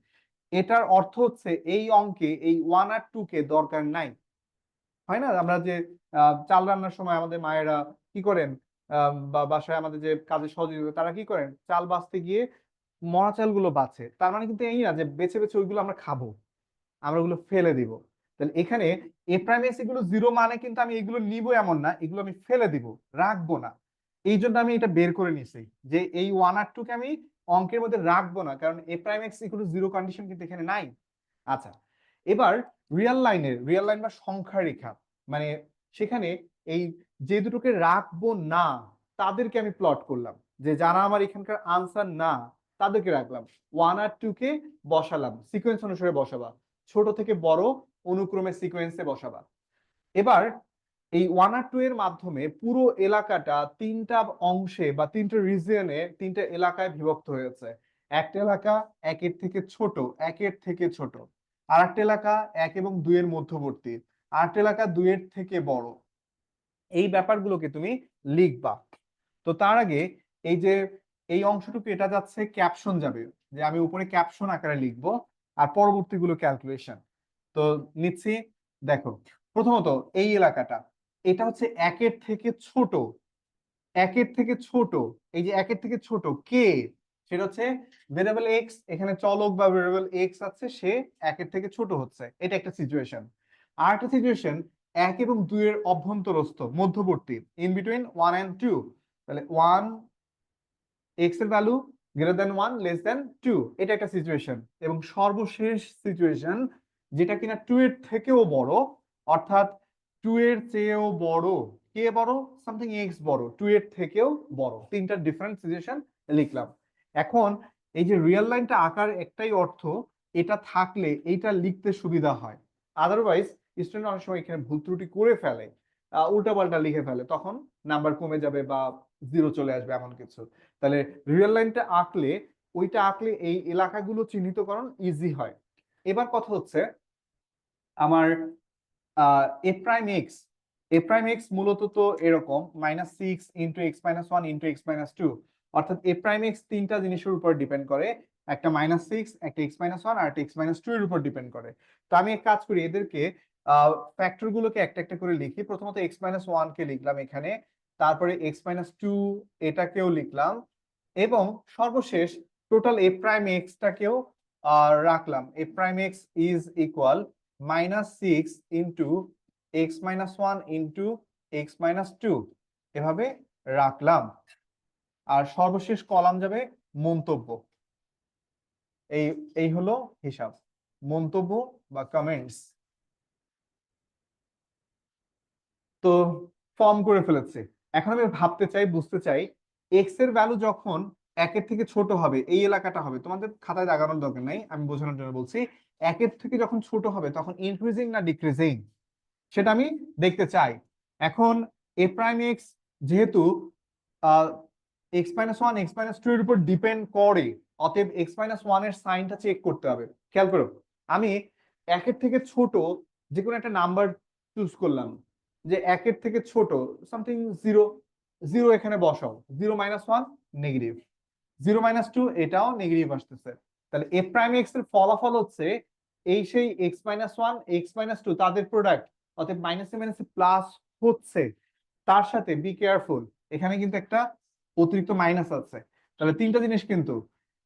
এটার অর্থ হচ্ছে এই অঙ্কে এই 1 আর 2 কে দরকার নাই। হয় না, আমরা যে চাল রান্নার সময় আমাদের মায়েরা কি করেন, বা বাসায় আমাদের যে কাজে সহযোগী তারা কি করেন, চাল বাছতে গিয়ে মরা চালগুলো বাছে। তার মানে কিন্তু এই না যে বেছে বেছে ওইগুলো আমরা খাবো, আমরা ওগুলো ফেলে দিব। তাহলে এখানে এ প্রাইম এস এগুলো 0 মানে কিন্তু আমি এগুলো নিব এমন না, এগুলো আমি ফেলে দিব, রাখবো না। এই জন্য আমি এটা বের করে নিছি যে এই 1 আর 2 কে আমি অঙ্কের মধ্যে রাখবো না, কারণ a prime x equal to 0 condition কিন্তু এখানে নাই। আচ্ছা, এবার রিয়েল লাইন বা সংখ্যা রেখা, মানে সেখানে এই যে দুটোকে রাখবো না তাদেরকে আমি প্লট করলাম, যে যারা আমার এখানকার আনসার না তাদেরকে রাখলাম, 1 আর 2 কে বসালাম, সিকোয়েন্স অনুসারে বসাবা, ছোট থেকে বড় অনুক্রমে সিকোয়েন্সে বসাবা। এবার এই 1 আর 2 এর মাধ্যমে পুরো এলাকাটা তিনটা অংশে বা তিনটা রিজিয়নে তিনটা এলাকায় বিভক্ত হয়েছে। একটা এলাকা একের থেকে ছোট, একের থেকে ছোট, আর একটা এলাকা 1 এবং 2 এর মধ্যবর্তী, আর একটা এলাকা 2 এর থেকে বড়। এই ব্যাপারগুলোকে তুমি লিখবা। তো তার আগে এই যে এই অংশটুকু এটা যাচ্ছে ক্যাপশন যাবে, যে আমি উপরে ক্যাপশন আকারে লিখবো, আর পরবর্তীগুলো ক্যালকুলেশন। তো নিচ্ছি, দেখো প্রথমত এই এলাকাটা, এটা হচ্ছে একের থেকে ছোট, একের থেকে ছোট। এই যে একের থেকে ছোট কে, সেটা হচ্ছে ভেরিয়েবল এক্স, এখানে চলক বা ভেরিয়েবল এক্স আছে, সে একের থেকে ছোট হচ্ছে, এটা একটা সিচুয়েশন। আর একটা সিচুয়েশন 1 এবং 2 এর অভ্যন্তরস্থ মধ্যবর্তী, ইন বিটুইন 1 and 2, তাহলে 1 এক্স এর value greater than 1 less than 2, এটা একটা সিচুয়েশন। এবং সর্বশেষ সিচুয়েশন যেটা কিনা 2 এর থেকেও বড়, অর্থাৎ 2 এর চেয়েও বড়, কে বড়, সামথিং এক্স বড়, 2 এর থেকেও বড়, তিনটা ডিফারেন্ট সিচুয়েশন লিখলাম। এখন এই যে রিয়েল লাইনটা আঁকার একটাই অর্থ, এটা থাকলে এইটা লিখতে সুবিধা হয়। আদারওয়াইজ স্টুডেন্ট অনেক সময় এখানে ভুল ত্রুটি করে ফেলে, উল্টাপাল্টা লিখে ফেলে, তখন নাম্বার কমে যাবে বা জিরো চলে আসবে এমন কিছু। তাহলে রিয়েল লাইনটা আঁকলে, ওইটা আঁকলে এই এলাকাগুলো চিহ্নিতকরণ ইজি হয়। এবার কথা হচ্ছে আমার a prime x, a prime x মূলত তো এরকম -6 into x minus one into x minus two, অর্থাৎ এ প্রাইম এক্স তিনটা জিনিসের উপর ডিপেন্ড করে, একটা -6, একটা এক্স মাইনাস ওয়ান আর একটা এক্স মাইনাস টু এর উপর ডিপেন্ড করে। তো আমি এক কাজ করি, এদেরকে ফ্যাক্টর গুলোকে একটা একটা করে লিখি। প্রথমত এক্স মাইনাস ওয়ান কে লিখলাম এখানে, তারপরে এক্স মাইনাস টু এটাকেও লিখলাম, এবং সর্বশেষ টোটাল এ প্রাইম এক্স টাকেও রাখলাম। A prime x is equal -6 into x minus one into x minus two, এভাবে রাখলাম। আর সর্বশেষ কলাম যাবে মন্তব্য। এই এই হলো হিসাব, মন্তব্য বা কমেন্টস। তো ফর্ম করে ফেলেছে। এখন আমি ভাবতে চাই, বুঝতে চাই, এক্স এর ভ্যালু যখন একের থেকে ছোট হবে, এই এলাকাটা হবে, তোমাদের খাতায় দাগানোর দরকার নাই, আমি বোঝানোর জন্য বলছি, একের থেকে যখন ছোট হবে তখন ইনক্রিজিং না ডিক্রিজিং সেটা আমি দেখতে চাই। এখন এ প্রাইম এক্স যেহেতু x minus one x minus two এর উপর ডিপেন্ড করে, অতএব এক্স মাইনাস ওয়ান এর সাইনটা চেক করতে হবে। খেয়াল করো, আমি একের থেকে ছোট যে কোনো একটা নাম্বার চুজ করলাম, যে একের থেকে ছোট সামথিং জিরো, জিরো এখানে বসাও, zero minus one negative, zero minus two এটাও নেগেটিভ আসতেছে। তাহলে এ প্রাইম এক্স এর ফলাফল হচ্ছে এই সেই X minus one x minus two তাদের প্রোডাক্ট, অতএব মাইনাসে মাইনাসে প্লাস হচ্ছে। তার সাথে বি কেয়ারফুল, এখানে কিন্তু একটা অতিরিক্ত মাইনাস আছে। তাহলে তিনটা জিনিস কিন্তু,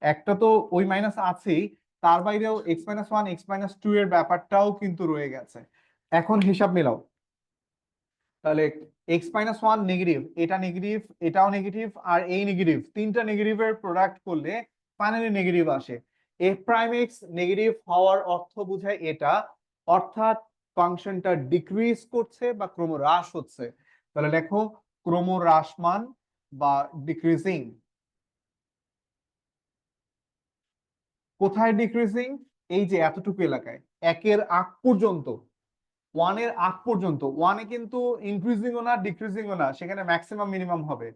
একটা তো ওই মাইনাস আছেই, তার বাইরেও X minus one x minus two এর ব্যাপারটাও কিন্তু রয়ে গেছে। এখন হিসাব মিলাও, তাহলে এক্স মাইনাস ওয়ান নেগেটিভ, এটা নেগেটিভ, এটাও নেগেটিভ, আর এই নেগেটিভ, তিনটা নেগেটিভের প্রোডাক্ট করলে ফাইনালি নেগেটিভ আসে। এ প্রাইম এক্স নেগেটিভ হওয়ার অর্থ বোঝায় এটা, অর্থাৎ ফাংশনটা ডিক্রিজ করছে বা ক্রমহ্রাস হচ্ছে। তাহলে দেখো ক্রমহ্রাসমান বা ডিক্রিজিং। কোথায় ডিক্রিজিং? এই যে এতটুকু এলাকায়, একের আগ পর্যন্ত, ওয়ানের আগ পর্যন্ত। ওয়ানে কিন্তু ইনক্রিজিংও না ডিক্রিজিংও না, সেখানে ম্যাক্সিমাম মিনিমাম হবে।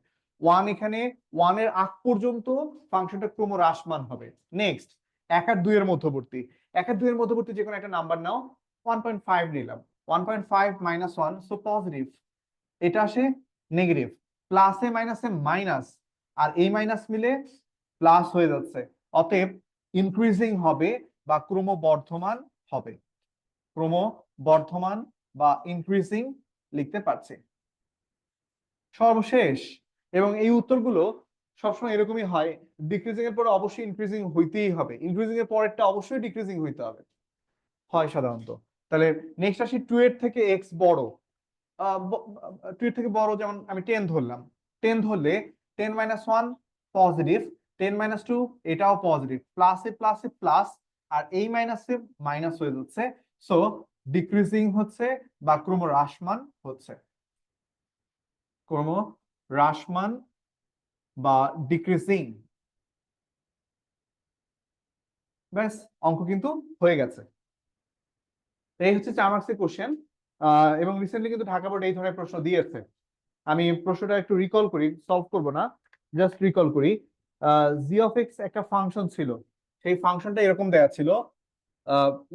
ওয়ান এখানে ওয়ানের আগ পর্যন্ত ফাংশনটা ক্রমহ্রাসমান হবে। নেক্সট, এক আর দুই এর মধ্যবর্তী, এক আর দুই এর মধ্যবর্তী যে কোনো একটা নাম্বার নাও, 1.5 নিলাম, 1.5 মাইনাস ওয়ান, সো পজিটিভ, এটা আসে নেগেটিভ, প্লাসে মাইনাসে মাইনাস, আর এই মাইনাস মিলে প্লাস হয়ে যাচ্ছে, অতএব ইনক্রিজিং হবে বা ক্রমবর্ধমান হবে, ক্রমবর্ধমান বা ইনক্রিজিং লিখতে পারছি। সর্বশেষ, এবং এই উত্তরগুলো সবসময় এরকমই হয়, ডিক্রিজিং এর পরে অবশ্যই ইনক্রিজিং হইতেই হবে, ইনক্রিজিং এর পরেরটা অবশ্যই ডিক্রিজিং হইতে হবে, হয় সাধারণত। তাহলে নেক্সট আসি, টু এর থেকে এক্স বড়, টু এর থেকে বড়, যেমন আমি 10 ধরলাম, 10 ধরলে 10 minus one positive, 10 minus two এটাও পজিটিভ, প্লাসে প্লাসে প্লাস, আর এই মাইনাসে মাইনাস হয়ে যাচ্ছে, সো ডিক্রিজিং হচ্ছে বা ক্রমহ্রাসমান হচ্ছে, ক্রমহ্রাসমান বা ডিক্রিজিং। ব্যাস, অঙ্ক কিন্তু হয়ে গেছে। এই হচ্ছে 4 মার্কসের কোশ্চেন, এবং রিসেন্টলি কিন্তু ঢাকা বোর্ড এই ধরনের প্রশ্ন দিয়েছে। আমি প্রশ্নটা একটু রিকল করি, সলভ করব না, জাস্ট রিকল করি। জি অফ এক্স একটা ফাংশন ছিল, সেই ফাংশনটা এরকম দেয়া ছিল,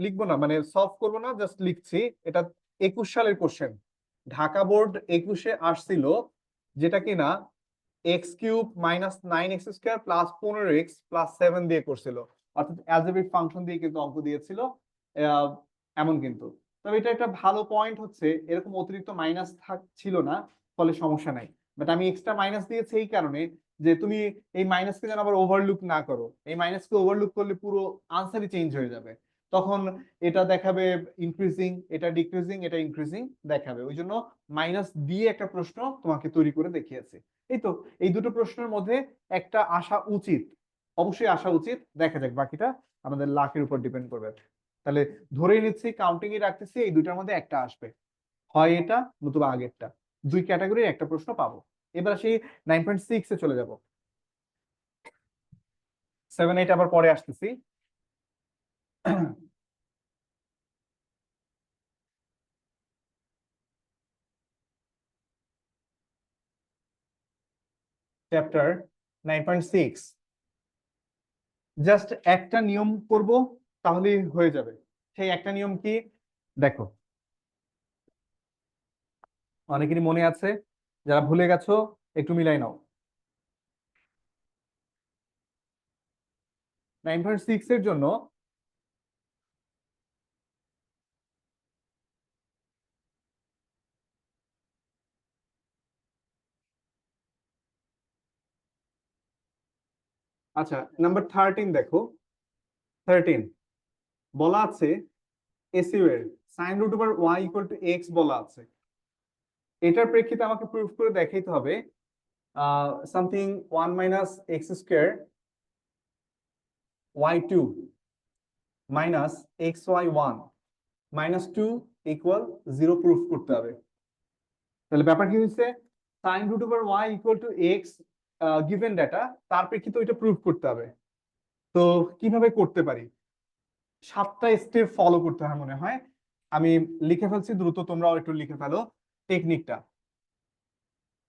লিখবো না, মানে সলভ করবো না, জাস্ট লিখছি। এটা 21 সালের কোশ্চেন, ঢাকা বোর্ড 21-এ আসছিল, যেটা কিনা x cube minus 9x square plus 15x plus 7 দিয়ে করছিল, অর্থাৎ অ্যালজেব্রিক ফাংশন দিয়ে কিন্তু অঙ্ক দিয়েছিল, আহ, এমন কিন্তু। তবে এটা একটা ভালো পয়েন্ট হচ্ছে, এরকম অতিরিক্ত মাইনাস ছিল না, ফলে সমস্যা নাই। বাট আমি এক্সট্রা মাইনাস দিয়েছি এই কারণে যে তুমি এই মাইনাসকে যেন আবার ওভারলুক না করো, এই মাইনাসকে ওভারলুক করলে পুরো আনসারই চেঞ্জ হয়ে যাবে, তখন এটা দেখাবে ইনক্রিজিং, এটা ডিক্রিজিং, এটা ইনক্রিজিং দেখাবে, ওই জন্য মাইনাস দিয়ে একটা প্রশ্ন তোমাকে তৈরি করে দেখিয়েছে। এই তো, এই দুটো প্রশ্নের মধ্যে একটা আসা উচিত, অবশ্যই আসা উচিত, দেখা যাক বাকিটা আমাদের লাকের উপর ডিপেন্ড করবে। তাহলে ধরেই নিচ্ছি, কাউন্টিং এ রাখতেছি, এই দুইটার মধ্যে একটা আসবে, হয় এটা নতুবা আগেরটা। দুই ক্যাটাগরির একটা প্রশ্ন পাবো। এবার সেই 9.6 এ চলে যাব। 7-8 আবার পরে আসতেছি। চ্যাপ্টার 9.6, জাস্ট একটা নিয়ম করব তাহলেই হয়ে যাবে। সেই একটা নিয়ম কি দেখো, অনেকেরই মনে আছে, যারা ভুলে গেছো একটু মিলাই নাও। 9.6 এর জন্য আচ্ছা, নাম্বার 13 দেখো। 13 বলা আছে এসইউ এর sine root over Y equal to X বলা আছে। এটার প্রেক্ষিতে আমাকে প্রুফ করে দেখাইতে হবে something 1 minus x square Y two minus X Y one minus two equal 0 proof করতে হবে। তাহলে ব্যাপার কি হচ্ছে, sine root over Y equal to X given data, তার প্রেক্ষিতে ওইটা প্রুফ করতে হবে। তো কিভাবে করতে পারি, 7টা স্টেপ ফলো করতে হয় মনে হয়। আমি লিখে ফেলছি, দ্রুত তোমরাও একটু লিখে ফেলো টেকনিকটা।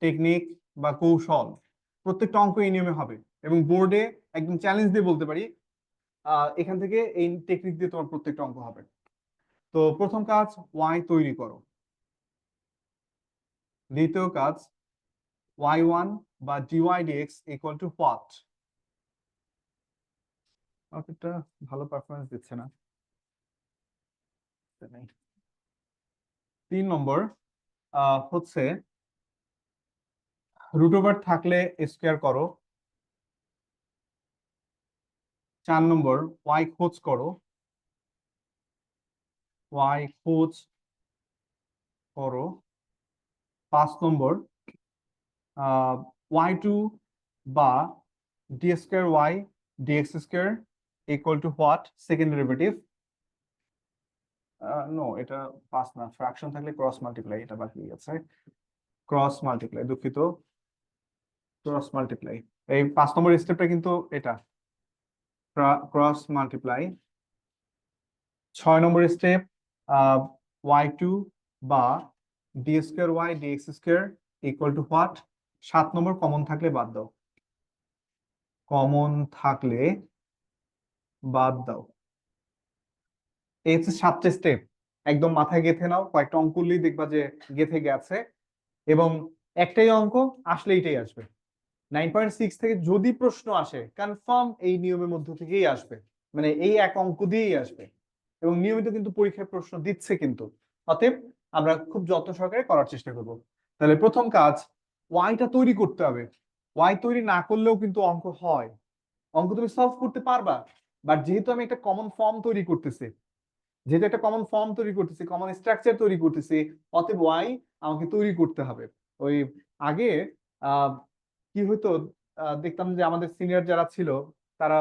টেকনিক বা কৌশল, প্রত্যেকটা অঙ্ক এই নিয়মে হবে, এবং বোর্ডে একদম চ্যালেঞ্জ দিয়ে বলতে পারি এখান থেকে এই টেকনিক দিয়ে তোমার প্রত্যেকটা অঙ্ক হবে। তো প্রথম কাজ ওয়াই তৈরি করো। দ্বিতীয় কাজ y1 বা dy dx equal to what. এটা ভালো পারফরমেন্স দিচ্ছে না। 3 নম্বর হচ্ছে রুট ওভার থাকলে স্কোয়ার করো। 4 নম্বর y খোঁজ করো। y খোঁজ করো। 5 নম্বর y2 বা D square Y DX square equal to what, second derivative. No, এটা 5 না, ফ্র্যাকশন থাকলে ক্রস মাল্টিপ্লাই, এটা বাকি আছে। ক্রস মাল্টিপ্লাই, দুঃখিত, ক্রস মাল্টিপ্লাই। এই 5 নম্বর স্টেপটা কিন্তু এটা ক্রস মাল্টিপ্লাই। 6 নম্বর স্টেপ y2 বা D square Y DX square equal to what. 7 number common থাকলে বাদ দাও, কমন থাকলে বাদ দাও। এই হচ্ছে 7টা স্টেপ, একদম মাথায় গেঁথে নাও, কয়েকটা অঙ্ক করলেই দেখবা যে গেঁথে গেছে। এবং একটাই অঙ্ক আসলে এটাই আসবে। 9.6 থেকে যদি প্রশ্ন আসে কনফার্ম এই নিয়মের মধ্য থেকেই আসবে, মানে এই এক অঙ্ক দিয়েই আসবে। এবং নিয়মিত কিন্তু পরীক্ষায় প্রশ্ন দিচ্ছে কিন্তু, অতএব আমরা খুব যত্ন সহকারে করার চেষ্টা করব। তাহলে প্রথম কাজ ওয়াইটা তৈরি করতে হবে। ওয়াই তৈরি না করলেও কিন্তু অঙ্ক হয়, অঙ্ক তুমি সলভ করতে পারবা। বাট যেহেতু আমি একটা কমন ফর্ম তৈরি করতেছি, কমন স্ট্রাকচার তৈরি করতেছি, অতএব ওয়াই আমাকে তৈরি করতে হবে। ওই আগে কি হইতো, দেখতাম যে আমাদের সিনিয়র যারা ছিল তারা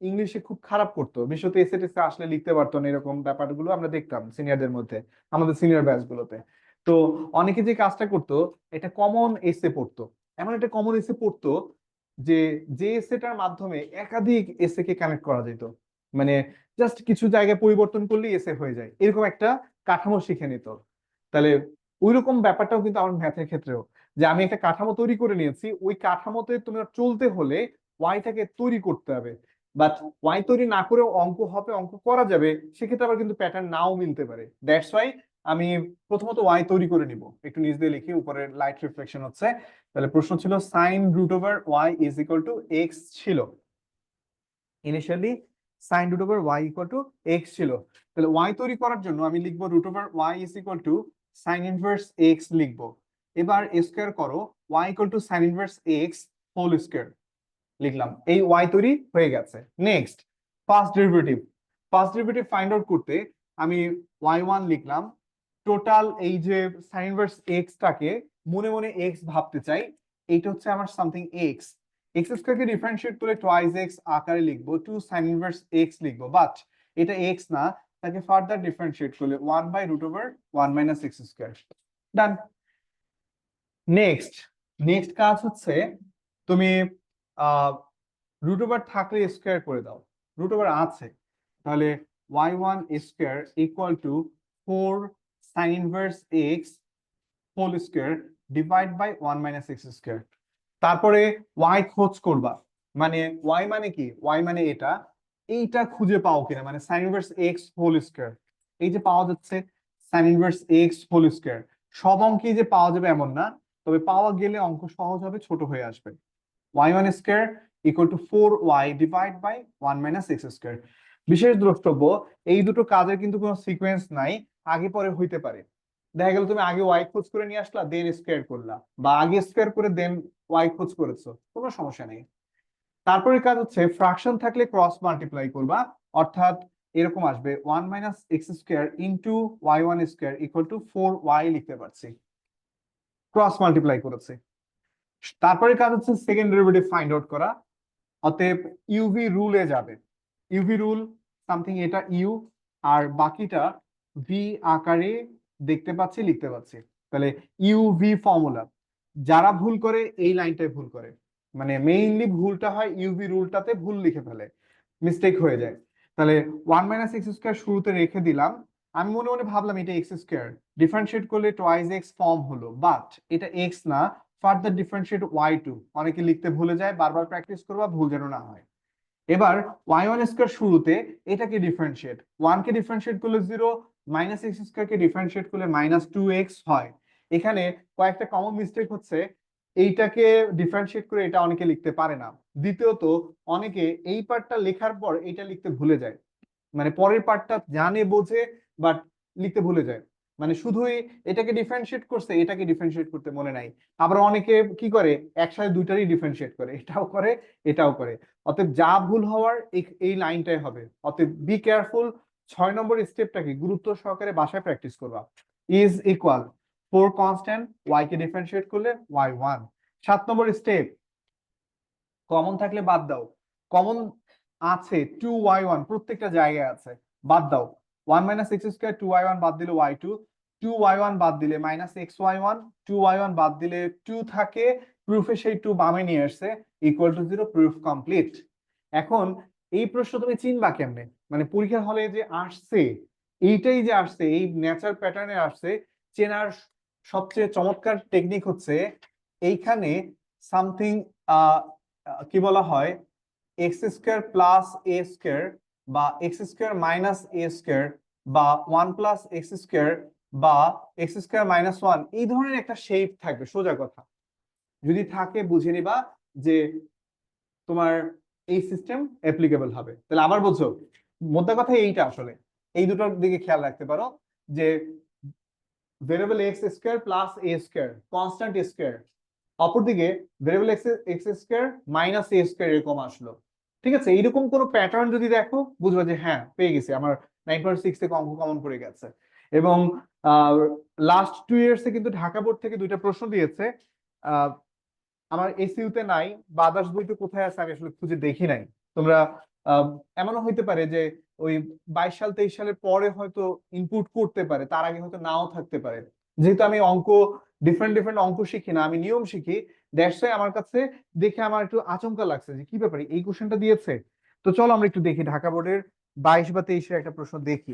ইংলিশে খুব খারাপ করতো, বিশেষত এসএ টেসে আসলে লিখতে পারতো না, এরকম ব্যাপারগুলো আমরা দেখতাম সিনিয়রদের মধ্যে, আমাদের সিনিয়র ব্যাচ গুলোতে। তো অনেকে যে কাজটা করতো, এটা কমন এসে পড়তো, এমন একটা কমন এসে পড়তো যে যে এসেটার মাধ্যমে একাধিক এসে কে কানেক্ট করা যেত, মানে জাস্ট কিছু জায়গায় পরিবর্তন করলেই এসে হয়ে যায়, এরকম একটা কাঠামো শিখে নিত। তাহলে ওইরকম ব্যাপারটাও কিন্তু আমার ম্যাথের ক্ষেত্রেও, যে আমি একটা কাঠামো তৈরি করে নিয়েছি, ওই কাঠামোতে তোমার চলতে হলে ওয়াইটাকে তৈরি করতে হবে। বাট ওয়াই তৈরি না করেও অঙ্ক হবে, অঙ্ক করা যাবে, সেক্ষেত্রে আবার কিন্তু প্যাটার্ন নাও মিলতে পারে। দ্যাটস ওয়াই আমি প্রথমত ওয়াই তৈরি করে নিব, একটু নিচ দিয়ে লিখি, উপরে লাইট রিফ্লেকশন হচ্ছে। তাহলে প্রশ্ন ছিল sine root over y is equal to x ছিল, initially sine root over Y equal to x ছিল। তাহলে ওয়াই তৈরি করার জন্য আমি লিখবো root over y is equal to sine inverse x লিখবো। এবার স্কোয়ার করো y equal to sine inverse x whole square লিখলাম, এই ওয়াই তৈরি হয়ে গেছে। Next first derivative find out করতে আমি y1 লিখলাম। টোটাল এই যে সাইন ইনভার্স এক্স টাকে মনে মনে এক্স ভাবতে চাই, এইটা হচ্ছে আমার সামথিং এক্স। এক্স স্কোয়ারকে ডিফারেন্সিয়েট করে টোয়াইস এক্স আকারে লিখবো, টু সাইন ইনভার্স এক্স লিখবো, বাট এটা এক্স না, তাকে ফার্দার ডিফারেন্সিয়েট করলে 1/√1 - x²। ডান। নেক্সট কাজ হচ্ছে তুমি √, থাকলে স্কোয়ার করে দাও। √, আছে, তাহলে y1² = 4 sin−1 x whole square divide by 1 - x²। তারপরে y খোঁজ করবা, মানে y মানে কি, y মানে এইটা খুঁজে পাও কিনা, মানে sin−1 x হোল স্কোয়ার। এই যে পাওয়া যাচ্ছে sin−1 x হোল স্কোয়ার, সব অঙ্কেই যে পাওয়া যাবে এমন না, তবে পাওয়া গেলে অঙ্ক সহজ হবে, ছোট হয়ে আসবে। y1² = 4y divide by 1 - x²। বিশেষ দ্রষ্টব্য, এই দুটো কাজের কিন্তু কোনো সিকোয়েন্স নাই, আগে পরে হইতে পারে। দেখা গেল তুমি আগে ওয়াই খোঁজ করে নিয়ে আসলা, দেন স্কোয়ার করলা, বা আগে স্কোয়ার করে দেন ওয়াই খোঁজ করেছো, কোনো সমস্যা নেই। তারপরে কাজ হচ্ছে ফ্রাকশন থাকলে ক্রস মাল্টিপ্লাই করবা, অর্থাৎ এরকম আসবে 1 - x² ইন্টু y1² = 4y লিখতে পারছি, ক্রস মাল্টিপ্লাই করেছি। তারপরে কাজ হচ্ছে সেকেন্ড ডেরিভেটিভ ফাইন্ড আউট করা, অতএব ইউভি রুলে যাবে। ইউভি রুল সামথিং, এটা ইউ আর বাকিটা ভি আকারে দেখতে পাচ্ছি, লিখতে পাচ্ছি। তাহলে ইউভি ফর্মুলা, যারা ভুল করে এই লাইনটায় ভুল করে, মানে মেইনলি ভুলটা হয় ইউভি রুলটাতে, ভুল লিখে ফেলে, মিস্টেক হয়ে যায়। তাহলে 1 - x² শুরুতে রেখে দিলাম, আমি মনে মনে ভাবলাম এটা x², ডিফারেন্সিয়েট করলে টোয়াইস এক্স ফর্ম হলো, বাট এটা এক্স না, ফার্দার ডিফারেন্সিয়েট y2। অনেকে লিখতে ভুলে যায়, বারবার প্র্যাকটিস করবা, ভুল যেন না হয়। এবার y1² শুরুতে এটাকে ডিফারেন্সিয়েট, 1 কে ডিফারেন্সিয়েট করলে 0, -x² কে ডিফারেন্সিয়েট করলে -2x হয়। এখানে কয়েকটা কমন মিস্টেক হচ্ছে, এইটাকে ডিফারেন্সিয়েট করে এটা অনেকে লিখতে পারে না। দ্বিতীয়ত, অনেকে এই পার্টটা লেখার পর এটা লিখতে ভুলে যায়, মানে পরের পার্টটা জানে বোঝে বাট লিখতে ভুলে যায়, মানে শুধুই এটাকে ডিফারেন্সিয়েট করছে, এটাকে ডিফারেন্সিয়েট করতে মনে নাই। আবার অনেকে কি করে, একসাথে দুইটারই ডিফারেন্সিয়েট করে, এটাও করে এটাও করে। অতএব যা ভুল হওয়ার এই লাইনটাই হবে, অতএব বি কেয়ারফুল। 6 নম্বর স্টেপটাকে গুরুত্ব সহকারে বাসায় প্র্যাকটিস করবা। Is equal 4 constant, y K differentiate করলে y1। 7 নম্বর স্টেপ, কমন থাকলে বাদ দাও। কমন আছে 2y1, প্রত্যেকটা জায়গায় আছে, বাদ দাও। 1 - x², 2y1 বাদ দিলে y2, 2y1 বাদ দিলে -xy1, 2y1 বাদ দিলে 2 থাকে, প্রুফে সেই 2 বামে নিয়ে আসছে, =0, প্রুফ কমপ্লিট। এখন এই প্রশ্ন তুমি চিনবা কেমনে, মানে পরীক্ষার হলে যে আসছে, এইটাই যে আসছে, এই ন্যাচার প্যাটার্নে আসছে, চেনার সবচেয়ে চমৎকার টেকনিক হচ্ছে এইখানে সামথিং কি বলা হয়, x² + a² বা x² - a² বা 1 + x² বা x² - 1, এই ধরনের একটা শেপ থাকবে, সোজা কথা। যদি থাকে বুঝে নিবা যে তোমার এই সিস্টেম অ্যাপ্লিকেবল হবে। তাহলে আবার বলছো, মোদ্দা কথা এইটা, আসলে এই দুটোর দিকে খেয়াল রাখতে পারো, যে variable x² + a² constant square, অপরদিকে ভেরিয়েবল x² - a² এরকম আসলো। ঠিক আছে, এইরকম কোনো প্যাটার্ন যদি দেখো, বুঝবা যে হ্যাঁ পেয়ে গেছি, আমার 9.6 থেকে অঙ্ক কমন পড়ে গেছে। এবং লাস্ট 2 ইয়ার্সে কিন্তু ঢাকা বোর্ড থেকে 2টা প্রশ্ন দিয়েছে, আমার এসইউতে নাই, বা আদার্স বইতে কোথায় আছে আমি আসলে খুঁজে দেখি নাই। তোমরা এমনও হইতে পারে যে ওই 22 সাল 23 সালের পরে হয়তো ইনপুট করতে পারে, তার আগে হয়তো নাও থাকতে পারে। যেহেতু আমি অঙ্ক ডিফারেন্ট অঙ্ক শিখি না, আমি নিয়ম শিখি, দ্যাটস ওয়াই আমার কাছে দেখে আমার একটু আচমকা লাগছে যে কি ব্যাপারে এই কোশ্চেনটা দিয়েছে। তো চলো আমরা একটু দেখি ঢাকা বোর্ডের 22 বা 23 একটা প্রশ্ন দেখি।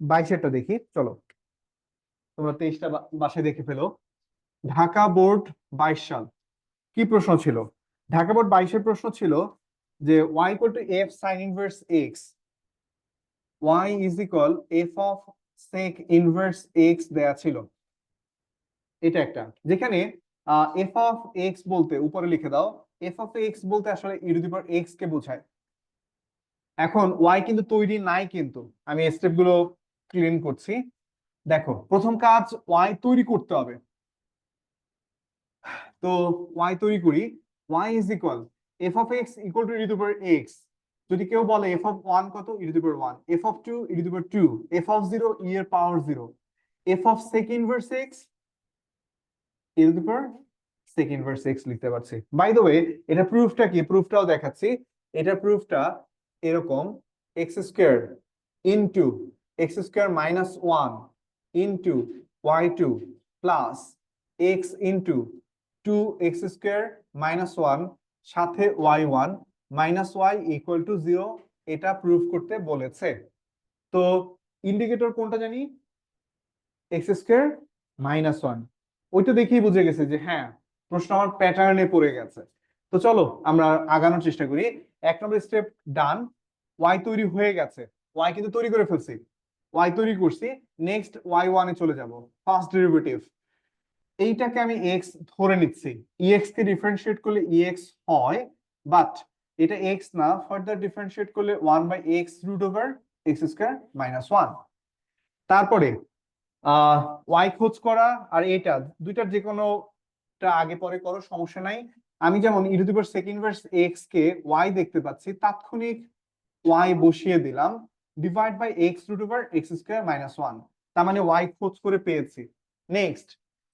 বাইশেরটা দেখি, চলো তোমরা 23টা বাসায় দেখে ফেলো। ঢাকা বোর্ড 22 সাল, কি প্রশ্ন ছিল? ঢাকা বোর্ড 22-এর প্রশ্ন ছিল যে y = f sin−1 x, y f sec−1 x দেয়া ছিল। এটা একটা, যেখানে f বলতে উপরে লিখে দাও, f বলতে আসলে e⁻x কে বোঝায়। এখন y কিন্তু তৈরি নাই, কিন্তু আমি স্টেপ গুলো ক্লিন করছি। দেখো, প্রথম কাজ y তৈরি করতে হবে, তো y তৈরি করি। y f e⁻x, যদি কেউ বলে f কত, e⁻1, f e⁻2, f e এর পাওয়ার 0, f sec−1 x এর উপর সেক ইনভার্স এক্স লিখতে পারছি। বাই দ্য ওয়ে, এটা প্রুফটা কি, প্রুফটাও দেখাচ্ছি। এটা প্রুফটা এরকম, x square into x square minus one into y two plus x into two x square minus one সাথে y one minus Y equal to zero, এটা প্রুফ করতে বলেছে। তো ইন্ডিকেটর কোনটা জানি, এক্স স্কোয়ার মাইনাস ওয়ান। ওইটা দেখেই বুঝে গেছে যে হ্যাঁ, প্রশ্ন আমার প্যাটার্নে পড়ে গেছে। তো চলো আমরা আগানোর চেষ্টা করি। এক নম্বর স্টেপ ডান, ওয়াই তৈরি হয়ে গেছে, ওয়াই কিন্তু তৈরি করে ফেলছি, ওয়াই তৈরি করছি। নেক্সট ওয়াই ওয়ানে চলে যাব, ফার্স্ট ডেরিভেটিভ। এইটাকে আমি এক্স ধরে নিচ্ছি, ইএক্স কে ডিফারেন্সিয়েট করলে ইএক্স হয়, বাট এটা এক্স না, ফার্দার ডিফারেন্সিয়েট করলে one by x root over x square minus one. তারপরে ওয়াই খোঁজ করা, আর এটা দুইটার যে কোনোটা আগে পরে করো, সমস্যা নাই। আমি যেমন e to the power sec inverse x কে ওয়াই দেখতে পাচ্ছি, তাৎক্ষণিক ওয়াই বসিয়ে দিলাম, divide by x root over x square minus one, তার মানে ওয়াই খোঁজ করে পেয়েছি। নেক্সট,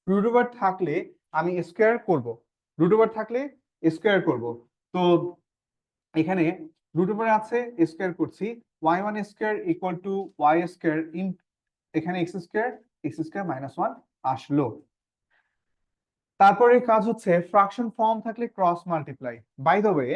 রুট ওভার থাকলে আমি স্কোয়ার করব, রুট ওভার থাকলে স্কোয়ার করব। তো এখানে রুট ওভার আছে, স্কোয়ার করছি, Y one square equal to Y square in, এখানে এক্স স্কোয়ার মাইনাস ওয়ান আসলো। তারপরে কাজ হচ্ছে ফ্রাকশন ফর্ম থাকলে cross multiply. By the way,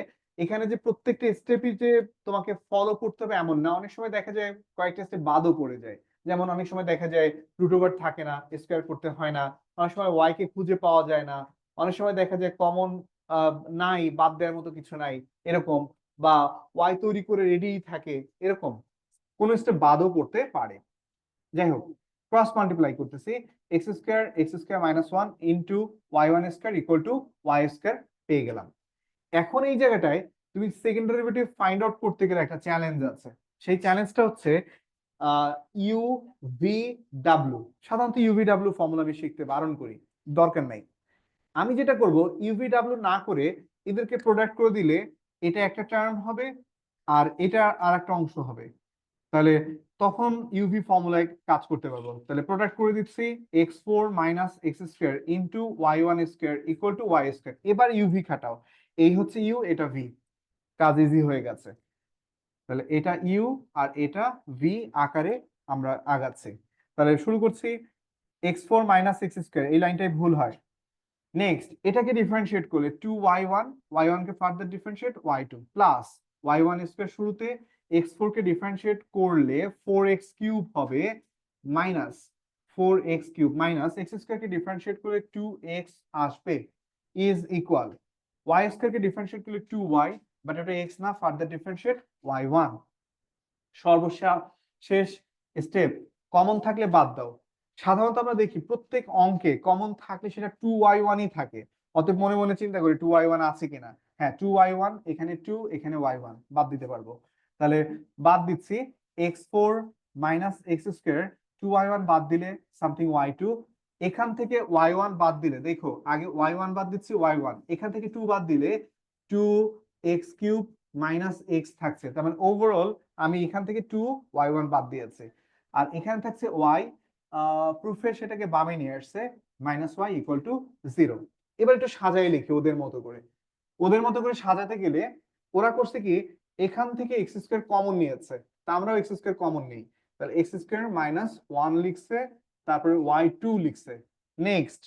এখানে যে প্রত্যেকটা স্টেপই যে তোমাকে ফলো করতে হবে এমন না, অনেক সময় দেখা যায় কয়েকটা স্টেপ বাদও পড়ে যায়। যেমন অনেক সময় দেখা যায় রুট ওভার থাকে না, স্কোয়ার করতে হয় না, অনেক সময় ওয়াই কে খুঁজে পাওয়া যায় না, অনেক সময় দেখা যায় কমন নাই, বাদ দেওয়ার মতো কিছু নাই এরকম, বা ওয়াই তৈরি করে রেডি থাকে এরকম, কোন স্টেপ বাদও পড়তে পারে। যাই হোক, ক্রস মাল্টিপ্লাই করতেছি, X square minus one into Y one square equal to Y square পেয়ে গেলাম। এখন এই জায়গাটায় তুমি সেকেন্ড ডেরিভেটিভ ফাইন্ড আউট করতে গেলে একটা চ্যালেঞ্জ আছে। সেই চ্যালেঞ্জটা হচ্ছে ইউ ভি ডাব্লিউ। সাধারণত ইউভি ডাব্লিউ ফর্মুলা আমি শিখতে বারণ করি, দরকার নাই। আমি যেটা করব, ইউভি ডাব্লিউ না করে এদেরকে প্রোডাক্ট করে দিলে এটা একটা টার্ম হবে আর এটা আর একটা অংশ হবে, তাহলে তখন ইউভি ফর্মুলায় কাজ করতে পারবো। তাহলে প্রোডাক্ট করে দিচ্ছি, X four minus x square into Y one square equal to Y square. এবার ইউভি খাটাও, এই হচ্ছে ইউ, এটা ভি, কাজ ইজি হয়ে গেছে। তাহলে এটা ইউ আর এটা ভি আকারে আমরা আগাচ্ছি। তাহলে শুরু করছি, x four minus x square, এই লাইনটাই ভুল হয়। নেক্সট, এটাকে ডিফারেন্সিয়েট করলে টু ওয়াই ওয়ান কে further differentiate y two plus y one square, শুরুতে এক্স ফোর কে ডিফারেন্সিয়েট করলে ফোর এক্স কিউব হবে minus four x cube minus x square কে ডিফারেন্সিয়েট করলে টু এক্স আসবে ইজ ইকুয়াল, ওয়াই স্কোয়ার কে differentiate করলে টু ওয়াই, বাট এটা এক্স না, ফার্দার ডিফারেন্সিয়েট ওয়াই ওয়ান। সর্বশেষ স্টেপ, কমন থাকলে বাদ দাও। সাধারণত আমরা দেখি প্রত্যেক অঙ্কে কমন থাকলে সেটা টু ওয়াই ওয়ানই থাকে, অতএব মনে মনে চিন্তা করি টু ওয়াই ওয়ান আছে কিনা। হ্যাঁ, টু ওয়াই ওয়ান, এখানে টু, এখানে ওয়াই ওয়ান, বাদ দিতে পারবো। তাহলে বাদ দিচ্ছি, X four minus x square, two Y one বাদ দিলে সামথিং ওয়াই টু, এখান থেকে ওয়াই ওয়ান বাদ দিলে, দেখো আগে ওয়াই ওয়ান বাদ দিচ্ছি ওয়াই ওয়ান, এখান থেকে টু বাদ দিলে two X cube minus X থাকছে, তার মানে ওভারঅল আমি এখান থেকে টু ওয়াই ওয়ান বাদ দিয়েছি, আর এখানে থাকছে ওয়াই, প্রুফে সেটাকে বামে নিয়ে আসছে, minus Y equal to zero. এবার একটু সাজাই লিখি ওদের মতো করে, ওদের মতো করে সাজাতে গেলে ওরা করছে কি, এখান থেকে এক্স স্কোয়ার কমন নিয়েছে, তা আমরাও এক্স স্কোয়ার কমন নেই, তাহলে এক্স স্কোয়ার মাইনাস ওয়ান লিখছে, তারপরে ওয়াই টু লিখছে। নেক্সট,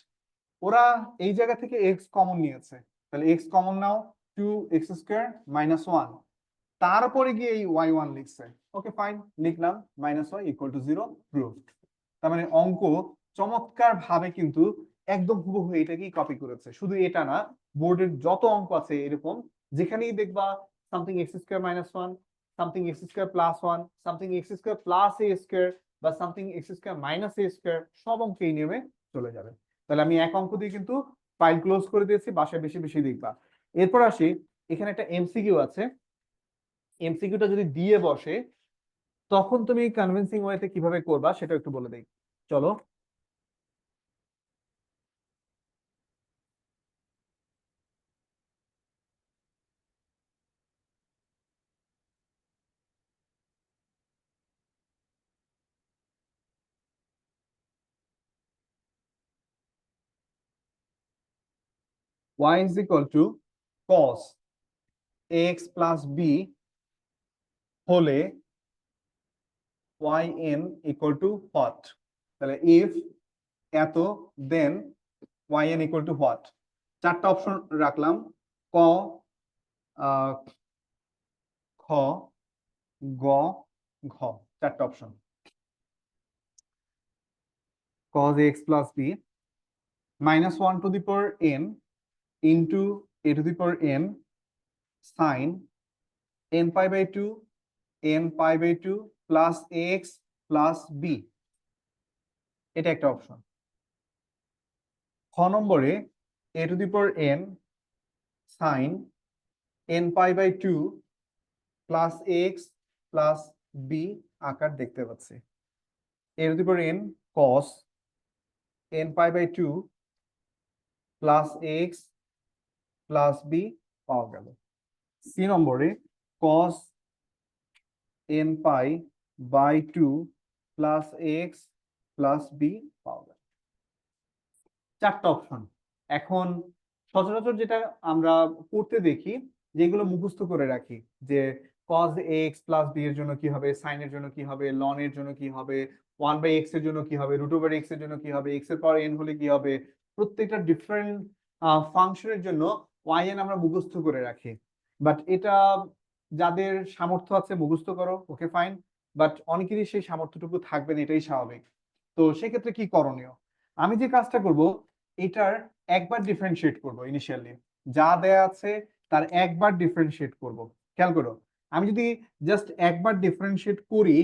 ওরা এই জায়গা থেকে এক্স কমন নিয়েছে, তাহলে এক্স কমন নাও, two x square minus one, তারপরে গিয়ে এই ওয়াই ওয়ান লিখছে। ওকে ফাইন, লিখলাম minus Y equal to zero, proved. তার মানে অঙ্ক চমৎকার ভাবে কিন্তু একদম হুবহু এটাকেই কপি করেছে। শুধু এটা না, বোর্ডের যত অঙ্ক আছে এরকম, যেখানেই দেখবা something x square minus one, something x square plus one, something x square plus a square, বা something x square minus a square, সব অঙ্ক এই নিয়মে চলে যাবে। তাহলে আমি এক অঙ্ক দিয়ে কিন্তু ফাইল ক্লোজ করে দিয়েছি, বাসায় বেশি বেশি দেখবা। এরপর আসি, এখানে একটা এমসিকিউ আছে, এমসিকিউটা যদি দিয়ে বসে তখন তুমি কনভিন্সিং ওয়েতে কিভাবে করবা সেটা একটু বলে দেই, চলো। y is equal to cos ax plus b হলে yn equal to what? তাহলে if এত then yn equal to what? চারটা অপশন রাখলাম, ক, খ, গ, ঘ, চারটা option. cos ax plus b minus 1 to the power n into a to the power n sin n pi by 2 n pi by 2 plus ax plus b, এটা একটা option. খ নম্বরে a to the power n sin n pi by 2 plus ax plus b আকার দেখতে পাচ্ছি। a to the power n cos n pi by 2 plus ax plus b পাওয়া গেল। C নম্বরে cos n pi by 2 plus ax plus b পাওয়া গেল। চারটা option. এখন সচরাচর যেটা আমরা করতে দেখি, যেগুলো মুখস্থ করে রাখি, যে cos ax plus b এর জন্য কি হবে, sin এর জন্য কি হবে, ln এর জন্য কি হবে, 1/x এর জন্য কি হবে, √x এর জন্য কি হবে, x এর পাওয়ার n হলে কি হবে, প্রত্যেকটা ডিফারেন্ট ফাংশনের জন্য yn আমরা মুখস্থ করে রাখি। বাট এটা যাদের সামর্থ্য আছে মুখস্থ করো, ওকে ফাইন, বাট অনেকেরই সেই সামর্থ্যটুকু থাকবে না, এটাই স্বাভাবিক। তো সেক্ষেত্রে কি করণীয়? আমি যে কাজটা করব, এটার একবার ডিফারেন্সিয়েট করব। ইনিশিয়ালি যা দেয়া আছে তার একবার ডিফারেন্সিয়েট করব। খেয়াল করো, আমি যদি জাস্ট একবার ডিফারেন্সিয়েট করি,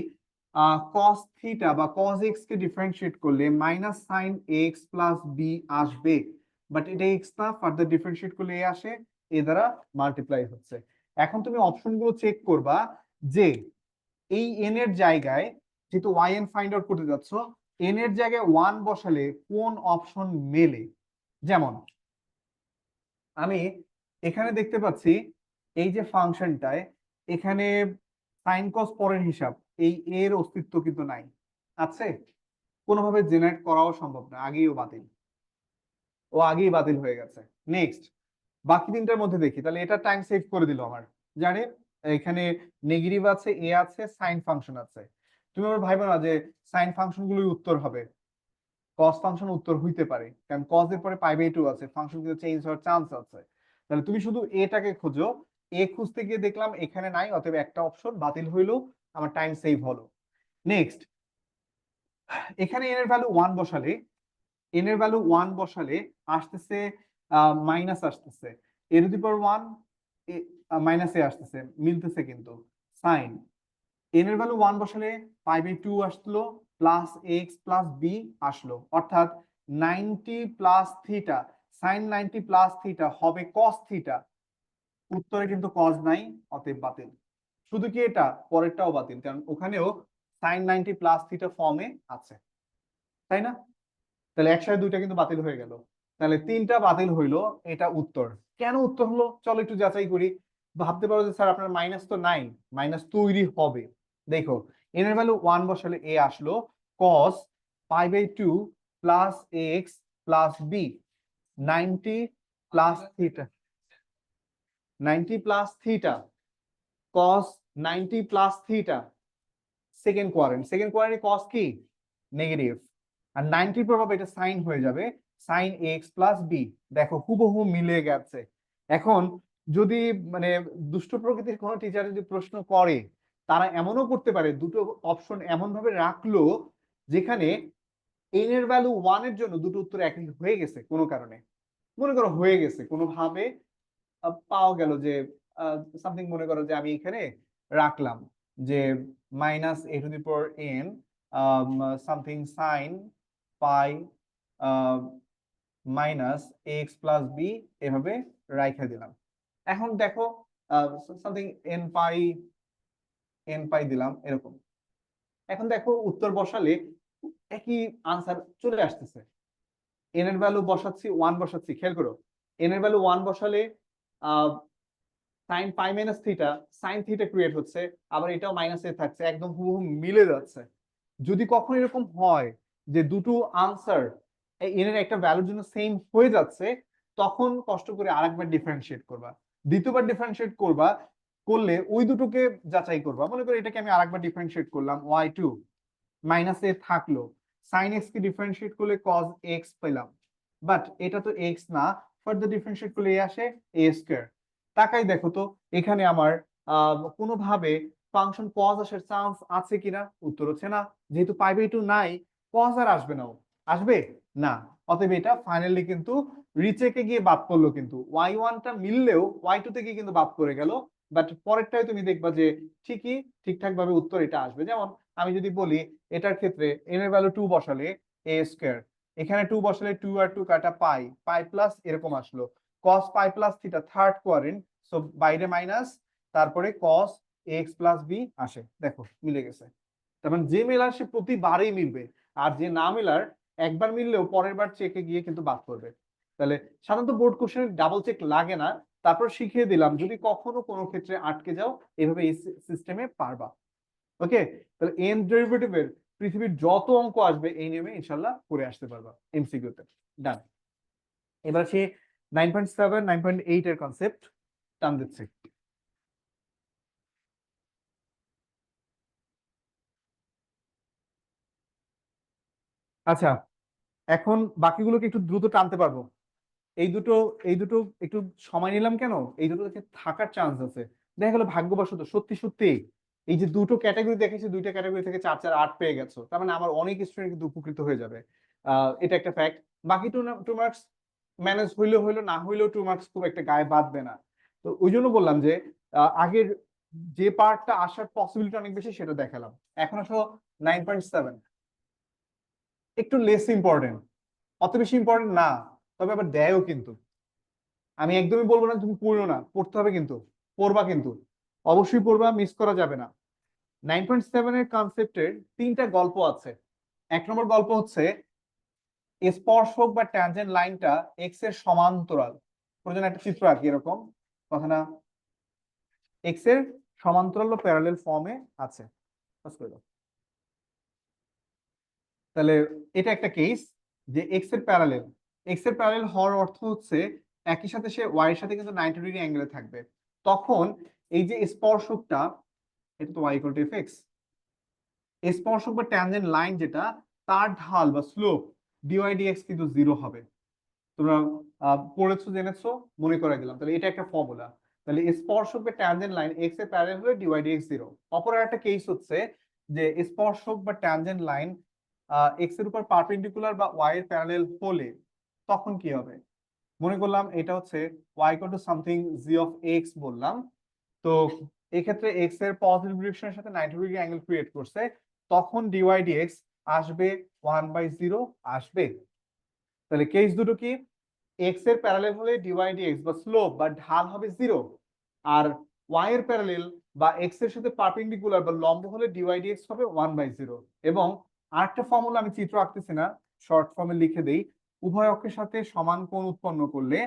cos থিটা বা cos x কে ডিফারেন্সিয়েট করলে minus sine x plus B আসবে, বাট এটা x না, ফার্দার ডিফারেন্সিয়েট করলে এ আসে, এ দ্বারা মাল্টিপ্লাই হচ্ছে। এখন তুমি অপশনগুলো চেক করবা যে এই n এর জায়গায়, যেহেতু yn ফাইন্ড আউট করতে যাচ্ছ, n এর জায়গায় 1 বসালে কোন অপশন মেলে। যেমন আমি এখানে দেখতে পাচ্ছি এই যে ফাংশনটায় এখানে সাইন কস পরের হিসাব, এই এর অস্তিত্ব কিন্তু নাই, আছে কোনোভাবে জেনারেট করাও সম্ভব না, আগেই বাতিল হয়ে গেছে। নেক্সট বাকি তিনটার মধ্যে দেখি, তাহলে এটা টাইম সেভ করে দিল আমার, জানে এখানে নেগেটিভ আছে, এ আছে, সাইন ফাংশন আছে। তুমি আবার ভাইবো না যে সাইন ফাংশন গুলোই উত্তর হবে, কস ফাংশন উত্তর হইতে পারে, কারণ কস এর পরে পাই বাই 2 আছে, ফাংশন কিন্তু চেঞ্জ হওয়ার চান্স আছে। তাহলে তুমি শুধু এটাকে খোঁজো, এ খুঁজতে গিয়ে দেখলাম এখানে নাই, অতএব একটা অপশন বাতিল হইলো, আমার টাইম সেভ হলো। নেক্সট এখানে এন এর ভ্যালু 1 বসালে, আসতেছে মাইনাস, আসতেছে এ টু দি পাওয়ার 1 মাইনাস এ আসতেছে, মিলতেছে কিন্তু। সাইন এন এর ভ্যালু 1 বসালে পাই বাই 2 আসলো, প্লাস এক্স প্লাস বি আসলো, অর্থাৎ 90 plus theta, sine 90 plus theta হবে কস থিটা। উত্তরে কিন্তু কস নাই, অতএব বাতিল। শুধু কি এটা, পরেরটাও বাতিল, কারণ ওখানেও সাইন 90 প্লাস থিটা ফর্মে আছে, তাই না? তাহলে একসাথে দুইটা কিন্তু বাতিল হয়ে গেল, তাহলে তিনটা বাতিল হইলো, এটা উত্তর। কেন উত্তর হলো চলো একটু যাচাই করি। ভাবতে পারো যে স্যার আপনার মাইনাস তো নাই, মাইনাস তৈরি হবে। দেখো এন এর ভ্যালু 1 বসালে এ আসলো, cos pi by 2 plus X plus B, 90 plus theta, 90 plus theta, cos 90 plus theta, second quadrant cos কি নেগেটিভ, আর 90 প্রভাব এটা সাইন হয়ে যাবে, সাইন এক্স প্লাস বি। দেখো হুবহু মিলে গেছে। এখন যদি মানে দুষ্ট প্রকৃতির কোনো টিচার যদি প্রশ্ন করে, তারা এমনও করতে পারে দুটো অপশন এমন ভাবে রাখলো যেখানে এন এর ভ্যালু 1 এর জন্য দুটো উত্তর একই হয়ে গেছে কোনো কারণে, মনে করো হয়ে গেছে কোনোভাবে, পাওয়া গেল যে সামথিং, মনে করো যে আমি এখানে রাখলাম যে minus A to the power N something sine pi minus X plus B, এভাবে রাইখা দিলাম। এখন দেখো সামথিং এন পাই দিলাম এরকম। এখন দেখো উত্তর বসালে একই আনসার চলে আসতেছে। এন এর ভ্যালু বসাচ্ছি 1 বসাচ্ছি, খেয়াল করো এন এর ভ্যালু 1 বসালে sign pi minus theta, sine theta create হচ্ছে, আবার এটাও মাইনাসে থাকছে, একদম হুবহু মিলে যাচ্ছে। যদি কখনো এরকম হয় যে দুটো আনসার এন এর একটা ভ্যালুর জন্য সেম হয়ে যাচ্ছে, তখন কষ্ট করে আরেকবার ডিফারেন্সিয়েট করবা। দ্বিতীয়বার ডিফারেন্সিয়েট করবা, করলে ওই দুটোকে যাচাই করবা। মনে করো এটাকে আমি আরেকবার ডিফারেন্সিয়েট করলাম, y2 মাইনাস এ থাকলো, সাইন এক্স কে ডিফারেন্সিয়েট করলে কজ এক্স পেলাম, বাট এটা তো এক্স না, ফার্দার ডিফারেন্সিয়েট করলে এ আসে এ স্কয়ার। তাকাই দেখো তো এখানে আমার কোনোভাবে ফাংশন কজ আসার চান্স আছে কিনা, উত্তর হচ্ছে না। যেহেতু পাই বাই টু নাই, কজ আর আসবে না, আসবে না। অতএব এটা ফাইনালি কিন্তু রিচেকে গিয়ে বাদ পড়লো, কিন্তু y1টা মিললেও y2 থেকে কিন্তু বাদ করে গেল। বাট পরেরটাই তুমি দেখবা যে ঠিকই ঠিকঠাক ভাবে উত্তর এটা আসবে। যেমন আমি যদি বলি এটার ক্ষেত্রে n এর ভ্যালু 2 বসালে a স্কয়ার, এখানে 2 বসালে 2 আর 2 কাটা পাই, পাই প্লাস এরকম আসলো cos পাই plus theta third quadrant, so বাইরে মাইনাস, তারপরে cos ax প্লাস b আসে। দেখো মিলে গেছে। তার মানে যে মেলার সে প্রতিবারই মিলবে, আর যে না মেলার একবার মিললেও পরের বার চেকে গিয়ে কিন্তু বাদ করবে। তাহলে সাধারণত বোর্ড কোশ্চেনে ডাবল চেক লাগে না, তারপর শিখিয়ে দিলাম যদি কখনো কোনো ক্ষেত্রে আটকে যাও এভাবে এই সিস্টেমে পারবা। ওকে, তাহলে এন ডেরিভেটিভের পৃথিবীর যত অঙ্ক আসবে এই নিয়মে ইনশাল্লাহ করে আসতে পারবা এমসিকিউতে। ডান। এবার সে 9.7 9.8 এর কনসেপ্ট টান দিচ্ছে। আচ্ছা, এখন বাকিগুলোকে একটু দ্রুত টানতে পারবো। এই দুটো এই দুটো একটু সময় নিলাম কেন, এই দুটো থাকার চান্স আছে। দেখা গেলো ভাগ্যবশত সত্যি সত্যি এই যে দুটো ক্যাটাগরি দেখেছি, দুইটা ক্যাটাগরি থেকে 4 4 8 পেয়ে গেছো, তার মানে আমার অনেক স্টুডেন্ট কিন্তু উপকৃত হয়ে যাবে। এটা একটা ফ্যাক্ট। বাকি টু মার্কস ম্যানেজ হইলেও হইলো, না হইলেও 2 মার্কস খুব একটা গায়ে বাঁধবে না। তো ওই জন্য বললাম যে আগের যে পার্টটা আসার পসিবিলিটি অনেক বেশি সেটা দেখালাম। এখন আসো 9.7, একটু লেস ইম্পর্টেন্ট, অত বেশি ইম্পর্টেন্ট না, তবে আবার দেয়ও কিন্তু। আমি একদমই বলবো না তুমি পড়ো না, পড়তে হবে কিন্তু, পড়বা কিন্তু, অবশ্যই পড়বা, মিস করা যাবে না। 9.7 এর কনসেপ্টের 3টা গল্প আছে। 1 নম্বর গল্প হচ্ছে স্পর্শক বা ট্যানজেন্ট লাইনটা এক্স এর সমান্তরাল। প্রয়োজন একটা চিত্র আঁকি এরকম, কথা না, এক্স এর সমান্তরাল বা প্যারালাল ফর্মে আছে। তাহলে এটা একটা কেস যে এক্স এর প্যারালাল, এক্স এর প্যারালাল হওয়ার অর্থ হচ্ছে একই সাথে সে ওয়াই এর সাথে কিন্তু 90 ডিগ্রি অ্যাঙ্গেলে থাকবে। তখন এই যে স্পর্শকটা, এটা তো Y equal to F X, স্পর্শক বা ট্যানজেন্ট লাইন যেটা, তার ঢাল বা স্লোপ ডিওয়াই ডিএক্স কিন্তু 0 হবে। তোমরা পড়েছো জেনেছো, মনে করে দিলাম। তাহলে এটা একটা ফর্মুলা। তাহলে স্পর্শক বা ট্যানজেন্ট লাইন এক্স এর প্যারালাল হলে ডিওয়াই ডিএক্স 0। অপর একটা কেস হচ্ছে যে স্পর্শক বা ট্যানজেন্ট লাইন এক্স এর উপর পারপেন্ডিকুলার বা ওয়াই এর প্যারালাল হলে তখন কি হবে। মনে করলাম এটা হচ্ছে Y equal to something G of X বললাম। তো এই ক্ষেত্রে এক্স এর পজিটিভ ডিরেকশনের সাথে 90 ডিগ্রি অ্যাঙ্গেল ক্রিয়েট করছে, তখন ডিওয়াই ডিএক্স আসবে 1/0 আসবে। তাহলে কেস দুটো কি, এক্স এর প্যারালাল হলে ডিওয়াই ডিএক্স বা স্লোপ বা ঢাল হবে 0, আর ওয়াই এর প্যারালাল বা এক্স এর সাথে পারপেন্ডিকুলার বা লম্ব হলে ডিওয়াই ডিএক্স হবে 1/0। এবং আরেকটা ফর্মুলা আমি চিত্র আঁকতেছি না, শর্ট ফর্মে লিখে দেই। উভয় অক্ষের সাথে সমান কোণ উৎপন্ন করলে,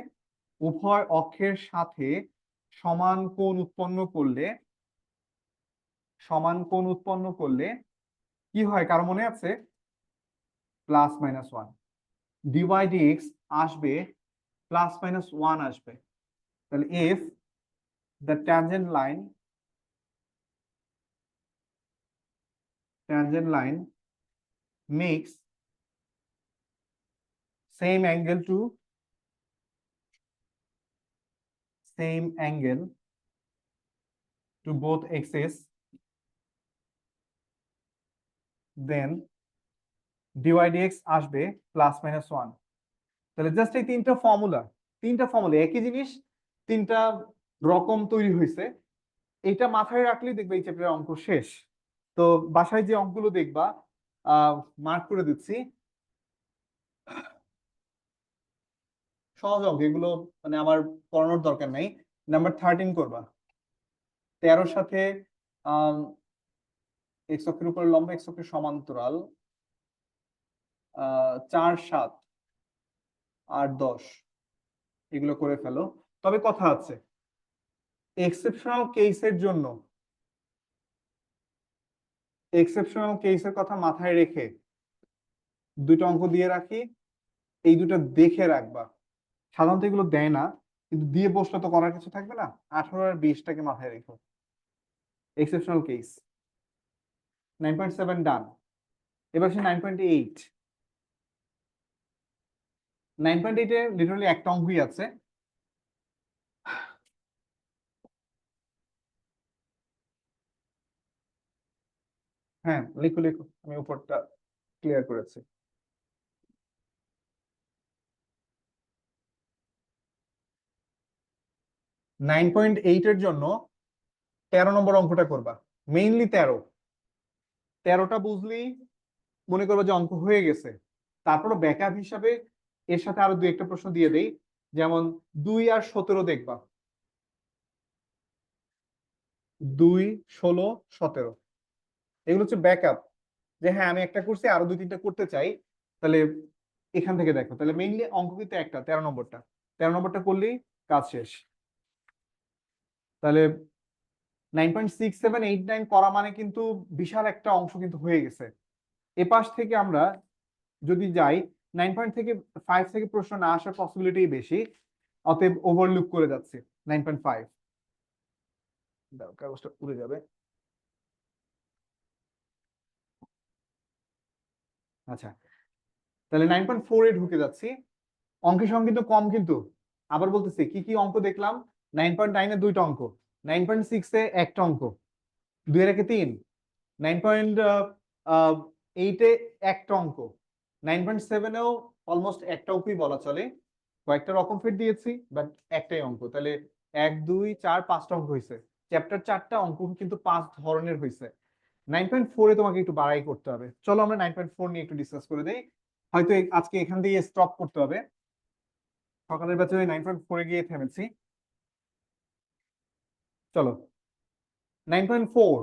উভয় অক্ষের সাথে সমান কোণ উৎপন্ন করলে, সমান কোণ উৎপন্ন করলে কি হয় কারো মনে আছে, +-1 ডিওয়াই ডিএক্স আসবে +-1 আসবে। তাহলে if the tangent line makes same angle to both axes, then dy dx আসবে +-1। তাহলে জাস্ট এই তিনটা ফর্মুলা একই জিনিস, তিনটা রকম তৈরি হয়েছে। এটা মাথায় রাখলেই দেখবে এই চ্যাপ্টারের অঙ্ক শেষ। তো বাসায় যে অঙ্কগুলো দেখবা মার্ক করে দিচ্ছি, সহজ অঙ্ক এগুলো, মানে আমার পড়ানোর দরকার নাই। নাম্বার 13 করবা, 13 সাথে এক্স অক্ষের উপরে লম্ব, এক্স অক্ষের সমান্তরাল, 4 7 8 10 এগুলো করে ফেলো। তবে কথা আছে, এক্সেপশনাল কেসের কথা মাথায় রেখে দুটো অঙ্ক দিয়ে রাখি, এই দুটো দেখে রাখবা। সাধারণত এগুলো দেয় না, কিন্তু দিয়ে বসলে তো করার কিছু থাকবে না। 18 আর 20টাকে মাথায় রেখো, এক্সেপশনাল কেস। 9.7 ডান। এবার সে 9.8। 9.8 এ লিটারালি একটা অঙ্কই আছে। হ্যাঁ, লিখো লিখো, আমি উপরটা ক্লিয়ার করেছি। নাইন পয়েন্ট এইটের জন্য 13 নম্বর অঙ্কটা করবা, মেইনলি 13টা বুঝলেই মনে করবো যে অঙ্ক হয়ে গেছে। তারপরও ব্যাকআপ হিসাবে এর সাথে আরো 2-1টা প্রশ্ন দিয়ে দেই, যেমন 2 আর 17 দেখবা। 2, 16, 17 এগুলো হচ্ছে ব্যাকআপ, যে হ্যাঁ আমি একটা করছি আরো 2-3টা করতে চাই, তাহলে এখান থেকে দেখো। তাহলে মেইনলি অঙ্ক কিন্তু একটা, 13 নম্বরটা। 13 নম্বরটা করলেই কাজ শেষ। তাহলে 9.6789 করা মানে কিন্তু বিশাল একটা অংশ কিন্তু হয়ে গেছে। এ পাশ থেকে আমরা যদি যাই, 9.5 থেকে প্রশ্ন না আসার পসিবিলিটি বেশি, অতএব ওভারলুক করে যাচ্ছে 9.5। কাগজটা উড়ে যাবে। আচ্ছা, তাহলে 9.4 এ ঢুকে যাচ্ছি। অঙ্কের সঙ্গে কিন্তু কম, কিন্তু আবার বলতেছি কি কি অঙ্ক দেখলাম। 9.9 এ 2টা অঙ্ক, 9.6 এ একটা অঙ্ক, 2 এর একে 3, 9.8 এ একটা অঙ্ক, 9.7 এও অলমোস্ট একটা অঙ্কই বলা চলে। কয়েকটা রকম ফিট দিয়েছি, বাট একটাই অঙ্ক। তাহলে 1, 2, 4, 5টা অঙ্ক হয়েছে। চ্যাপ্টার 4টা, অঙ্ক কিন্তু 5 ধরনের হয়েছে। 9.4 এ তোমাকে একটু বাড়াই করতে হবে। চলো আমরা 9.4 নিয়ে একটু ডিসকাস করে দেই। হয়তো আজকে এখান দিয়ে স্টপ করতে হবে, সকালের ব্যাচে 9.4 এ গিয়ে থেমেছি। চলো 9.4,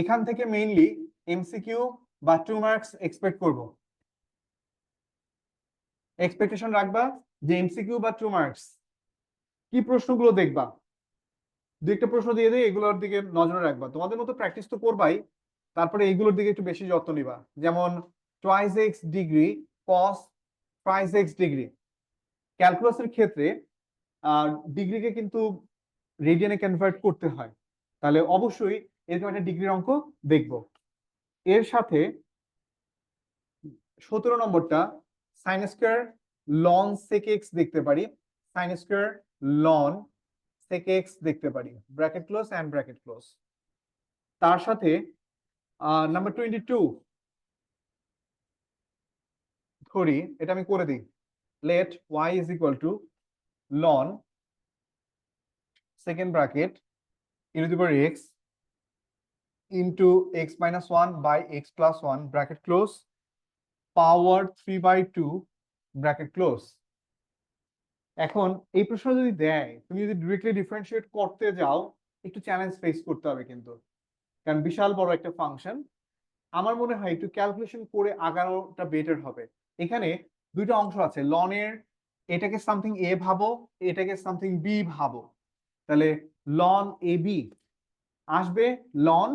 এখান থেকে মেইনলি এমসিকিউ বা 2 মার্কস এক্সপেক্ট করব। এক্সপেকটেশন রাখবা যে এমসিকিউ বা 2 মার্কস কি প্রশ্নগুলো দেখবা। 2-একটা প্রশ্ন দিয়ে দেই, এগুলোর দিকে নজর রাখবা। তোমাদের মতো প্র্যাকটিস তো করবাই, তারপরে এইগুলোর দিকে একটু বেশি যত্ন নিবা। যেমন twice x degree cos twice x degree. ক্যালকুলাসের ক্ষেত্রে ডিগ্রিকে কিন্তু রেডিয়ানে কনভার্ট করতে হয়, তাহলে অবশ্যই এরকম একটা ডিগ্রির অঙ্ক দেখবো। এর সাথে 17 নম্বরটা sine square ln sec X দেখতে পারি, sine square ln sec X দেখতে পারি, bracket close and bracket close. তার সাথে নাম্বার 22 ধরি, এটা আমি করে দিই। Let y is equal to ln second bracket e to the power x into x minus 1 by x plus 1 bracket close power 3/2 bracket close. এখন এই প্রশ্ন যদি দেয়, তুমি যদি ডিরেক্টলি ডিফারেন্সিয়েট করতে যাও, একটু চ্যালেঞ্জ ফেস করতে হবে কিন্তু, কারণ বিশাল বড় একটা ফাংশন। আমার মনে হয় একটু ক্যালকুলেশন করে আগানোটা বেটার হবে। এখানে 2টা অংশ আছে লনের, এটাকে সামথিং এ ভাবো, এটাকে সামথিং বি ভাবো। তাহলে লন এ বি আসবে লন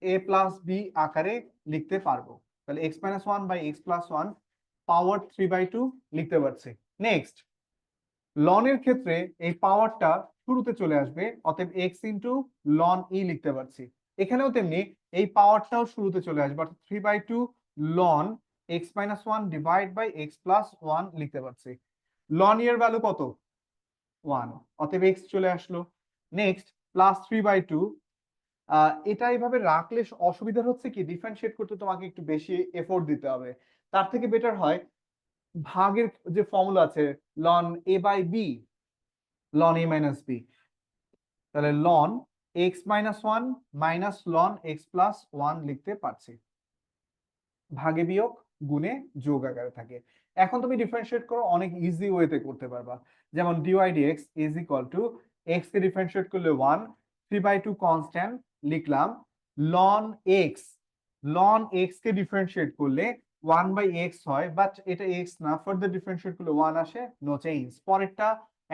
এ প্লাস বি আকারে লিখতে পারবো। তাহলে X minus 1 by X plus 1 power 3/2 লিখতে পারছি। নেক্সট, লনের ক্ষেত্রে এই পাওয়ারটা শুরুতে চলে আসবে, অতএব এক্স ইন্টু লন ই লিখতে পারছি। এখানেও তেমনি এই পাওয়ারটাও শুরুতে চলে আসবে, অর্থাৎ 3/2 ln x minus 1 divide by X plus 1 লিখতে পারছি। লন এর ভ্যালু কত? 1, অতএব এক্স চলে আসলো। নেক্সট প্লাস 3/2, এটা এইভাবে রাখলে অসুবিধা হচ্ছে কি, ডিফারেন্সিয়েট করতে তোমাকে একটু বেশি এফোর্ট দিতে হবে। তার থেকে বেটার হয় ভাগের যে ফর্মুলা আছে ln a by b, ln a minus b, তাহলে ln x minus 1 minus ln x plus 1 লিখতে পারছি। ভাগে বিয়োগ গুণে যোগ আকারে থাকে। এখন তুমি ডিফারেন্সিয়েট করো, অনেক ইজি ওয়েতে করতে পারবা। যেমন DY DX is equal to X কে ডিফারেন্সিয়েট করলে 1, 3/2 কনস্ট্যান্ট লিখলাম। লন এক্স, লন এক্স কে ডিফারেন্সিয়েট করলে 1/x হয়, বাট এটা x না, ফার্দার ডিফারেন্সিয়েট করলে 1 আসে, নো চেঞ্জ। পরেরটা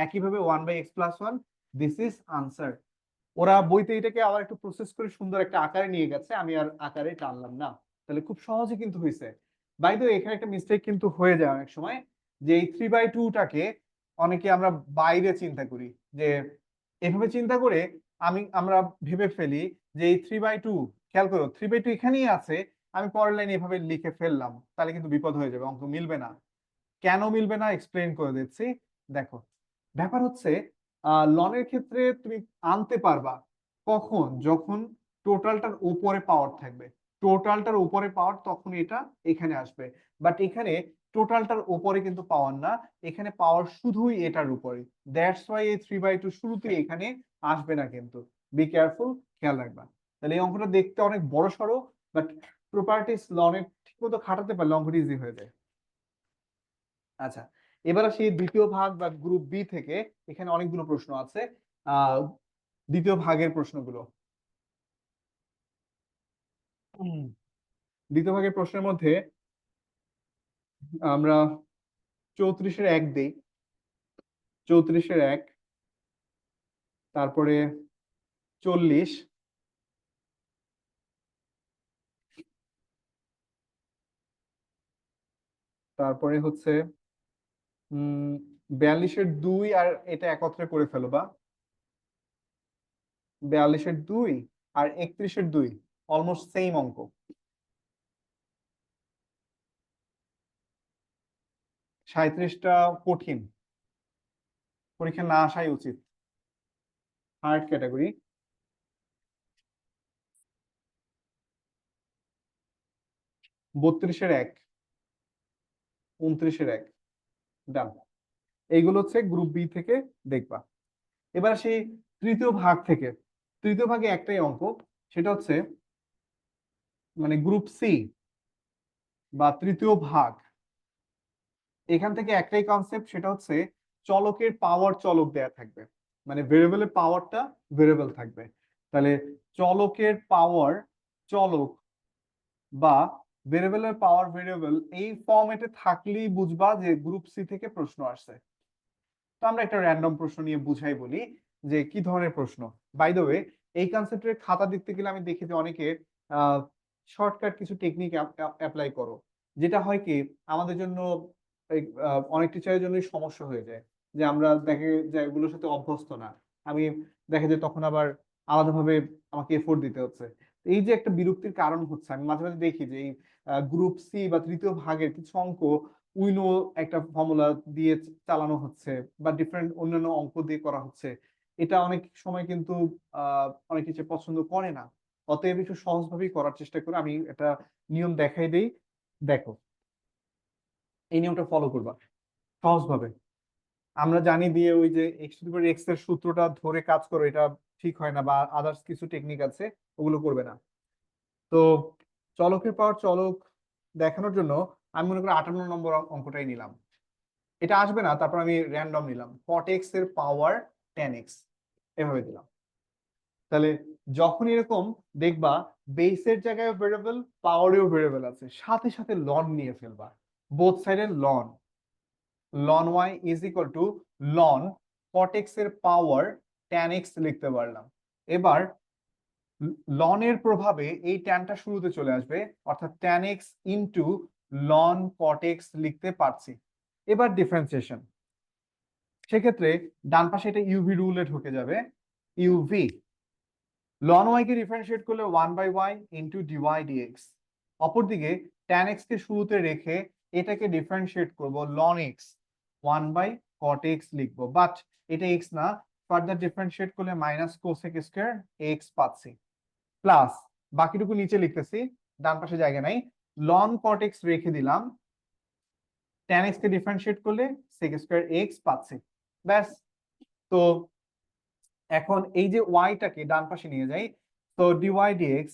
একইভাবে 1/x plus 1, this is answer. ওরা বইতে এটাকে আবার একটু প্রসেস করে সুন্দর একটা আকারে নিয়ে গেছে, আমি আর আকারে টানলাম না। তাহলে খুব সহজে কিন্তু হয়েছে। বাই দ্য ওয়ে এখানে একটা মিস্টেক কিন্তু হয়ে যায় অনেক সময়, যে এই 3/2টাকে অনেকে আমরা বাইরে চিন্তা করি, যে এভাবে চিন্তা করে আমরা ভেবে ফেলি যে এই 3/2, খেয়াল করো 3/2 এখানেই আছে, আমি পরের লাইনে এভাবে লিখে ফেললাম, তাহলে কিন্তু বিপদ হয়ে যাবে, অঙ্ক মিলবে না। কেন মিলবে না এক্সপ্লেন করে দিচ্ছি। দেখো, ব্যাপার হচ্ছে লনের ক্ষেত্রে তুমি আনতে পারবা কখন, যখন টোটালটার উপরে পাওয়ার থাকবে, টোটালটার উপরে পাওয়ার তখন এটা এখানে আসবে। বাট এখানে টোটালটার উপরে কিন্তু পাওয়ার না, এখানে পাওয়ার শুধুই এটার উপরে। দ্যাটস ওয়াই এই 3/2 শুরুতেই এখানে আসবে না কিন্তু। বি কেয়ারফুল, খেয়াল রাখবা। তাহলে এই অঙ্কটা দেখতে অনেক বড় সড়ো, বাট প্রপার্টিস লনের ঠিক মতো খাটাতে পারলে অঙ্কটা ইজি হয়ে যায়। আচ্ছা, এবার আসি দ্বিতীয় ভাগ বা গ্রুপ বি থেকে। এখানে অনেকগুলো প্রশ্ন আছে, দ্বিতীয় ভাগের প্রশ্নগুলো। দ্বিতীয় ভাগের প্রশ্নের মধ্যে আমরা 34-এর 1 দেই, 34-এর 1, তারপরে 40, তারপরে হচ্ছে 42-এর 2 আর এটা একত্রে করে ফেলো, বা 42-এর 2 আর 31-এর 2 অলমোস্ট সেম অঙ্ক। 37টা কঠিন, পরীক্ষা না আসাই উচিত, হার্ড ক্যাটাগরি। 32-এর 1, 29-এর 1, ডান। এইগুলো হচ্ছে গ্রুপ বি থেকে দেখবা। এবার সেই তৃতীয় ভাগ থেকে, তৃতীয় ভাগে একটাই অঙ্ক, সেটা হচ্ছে মানে গ্রুপ সি বা তৃতীয় ভাগ। এখান থেকে একটাই কনসেপ্ট, সেটা হচ্ছে চলকের পাওয়ার চলক দেয়া থাকবে, মানে ভেরিয়েবলের পাওয়ারটা ভেরিয়েবল থাকবে। তাহলে চলকের পাওয়ার চলক বা ভেরিয়েবলের পাওয়ার ভেরিয়েবল এই ফরম্যাটে থাকলেই বুঝবা যে গ্রুপ সি থেকে প্রশ্ন আসছে। তো আমরা একটা র্যান্ডম প্রশ্ন নিয়ে বুঝাই বলি যে কি ধরনের প্রশ্ন। বাই দ্য ওয়ে, এই কনসেপ্টের খাতা দেখতে গেলে আমি দেখি যে অনেকে শর্টকাট কিছু টেকনিক অ্যাপ্লাই করো, যেটা হয় কি আমাদের জন্য অনেক টিচারের জন্যই সমস্যা হয়ে যায়, যে আমরা দেখে যে এগুলোর সাথে অভ্যস্ত না। আমি দেখে যে তখন আবার আলাদাভাবে আমাকে এফোর্ট দিতে হচ্ছে। এই যে একটা বিরক্তির কারণ হচ্ছে, আমি মাঝে মাঝে দেখি যে এই গ্রুপ সি বা তৃতীয় ভাগের কিছু অঙ্ক উইনো একটা ফর্মুলা দিয়ে চালানো হচ্ছে, বা ডিফারেন্ট অন্যান্য অঙ্ক দিয়ে করা হচ্ছে। এটা অনেক সময় কিন্তু অনেক কিছু পছন্দ করে না। অতএব একটু সহজভাবেই করার চেষ্টা করে আমি একটা নিয়ম দেখাই দেই। দেখো, এই নিয়মটা ফলো করবা সহজভাবে। আমরা জানি দিয়ে ওই যে x⁴ এর সূত্রটা ধরে কাজ করো, এটা ঠিক হয় না, বা আদার্স কিছু টেকনিক আছে, ওগুলো করবে না। তো চলকের পাওয়ার চলক দেখানোর জন্য আমি মনে করি 58 নম্বর অঙ্কটাই নিলাম। এটা আসবে না, তারপর আমি র্যান্ডম নিলাম cot x এর পাওয়ার tan x, এভাবে দিলাম। তাহলে যখন এরকম দেখবা বেসের জায়গায় ভেরিয়েবল, পাওয়ারেও ভেরিয়েবল আছে, সাথে সাথে লন নিয়ে ফেলবা, বোথ সাইডে ln. Ln y is equal to ln cot x এর পাওয়ার tan x লিখতে পারলাম। এবার লনের প্রভাবে এই ট্যানটা শুরুতে চলে আসবে, অর্থাৎ tan x into loan cot x লিখতে পারছি। এবার ডিফারেন্সিয়েশন, সেক্ষেত্রে ডান পাশে এটা ইউভি রুলে ঢুকে যাবে, ইউভি লন y কে ডিফারেন্সিয়েট করলে 1/y ইন্টু ডিওয়াই ডিএক্স। অপরদিকে tan x কে শুরুতে রেখে এটাকে ডিফারেন্সিয়েট করব লন x, 1/cot x লিখবো, বাট এটা x না, ফার্দার ডিফারেন্সিয়েট করলে মাইনাস কোসেক স্কয়ার x পাচ্ছি, প্লাস বাকিটুকু নিচে লিখতেছি, ডান পাশে জায়গা নাই, লন cot x রেখে দিলাম, tan x কে ডিফারেন্সিয়েট করলে sec স্কয়ার x পাচ্ছি। ব্যাস। তো এখন এই যে y টাকে ডান পাশে নিয়ে যাই, তো dy dx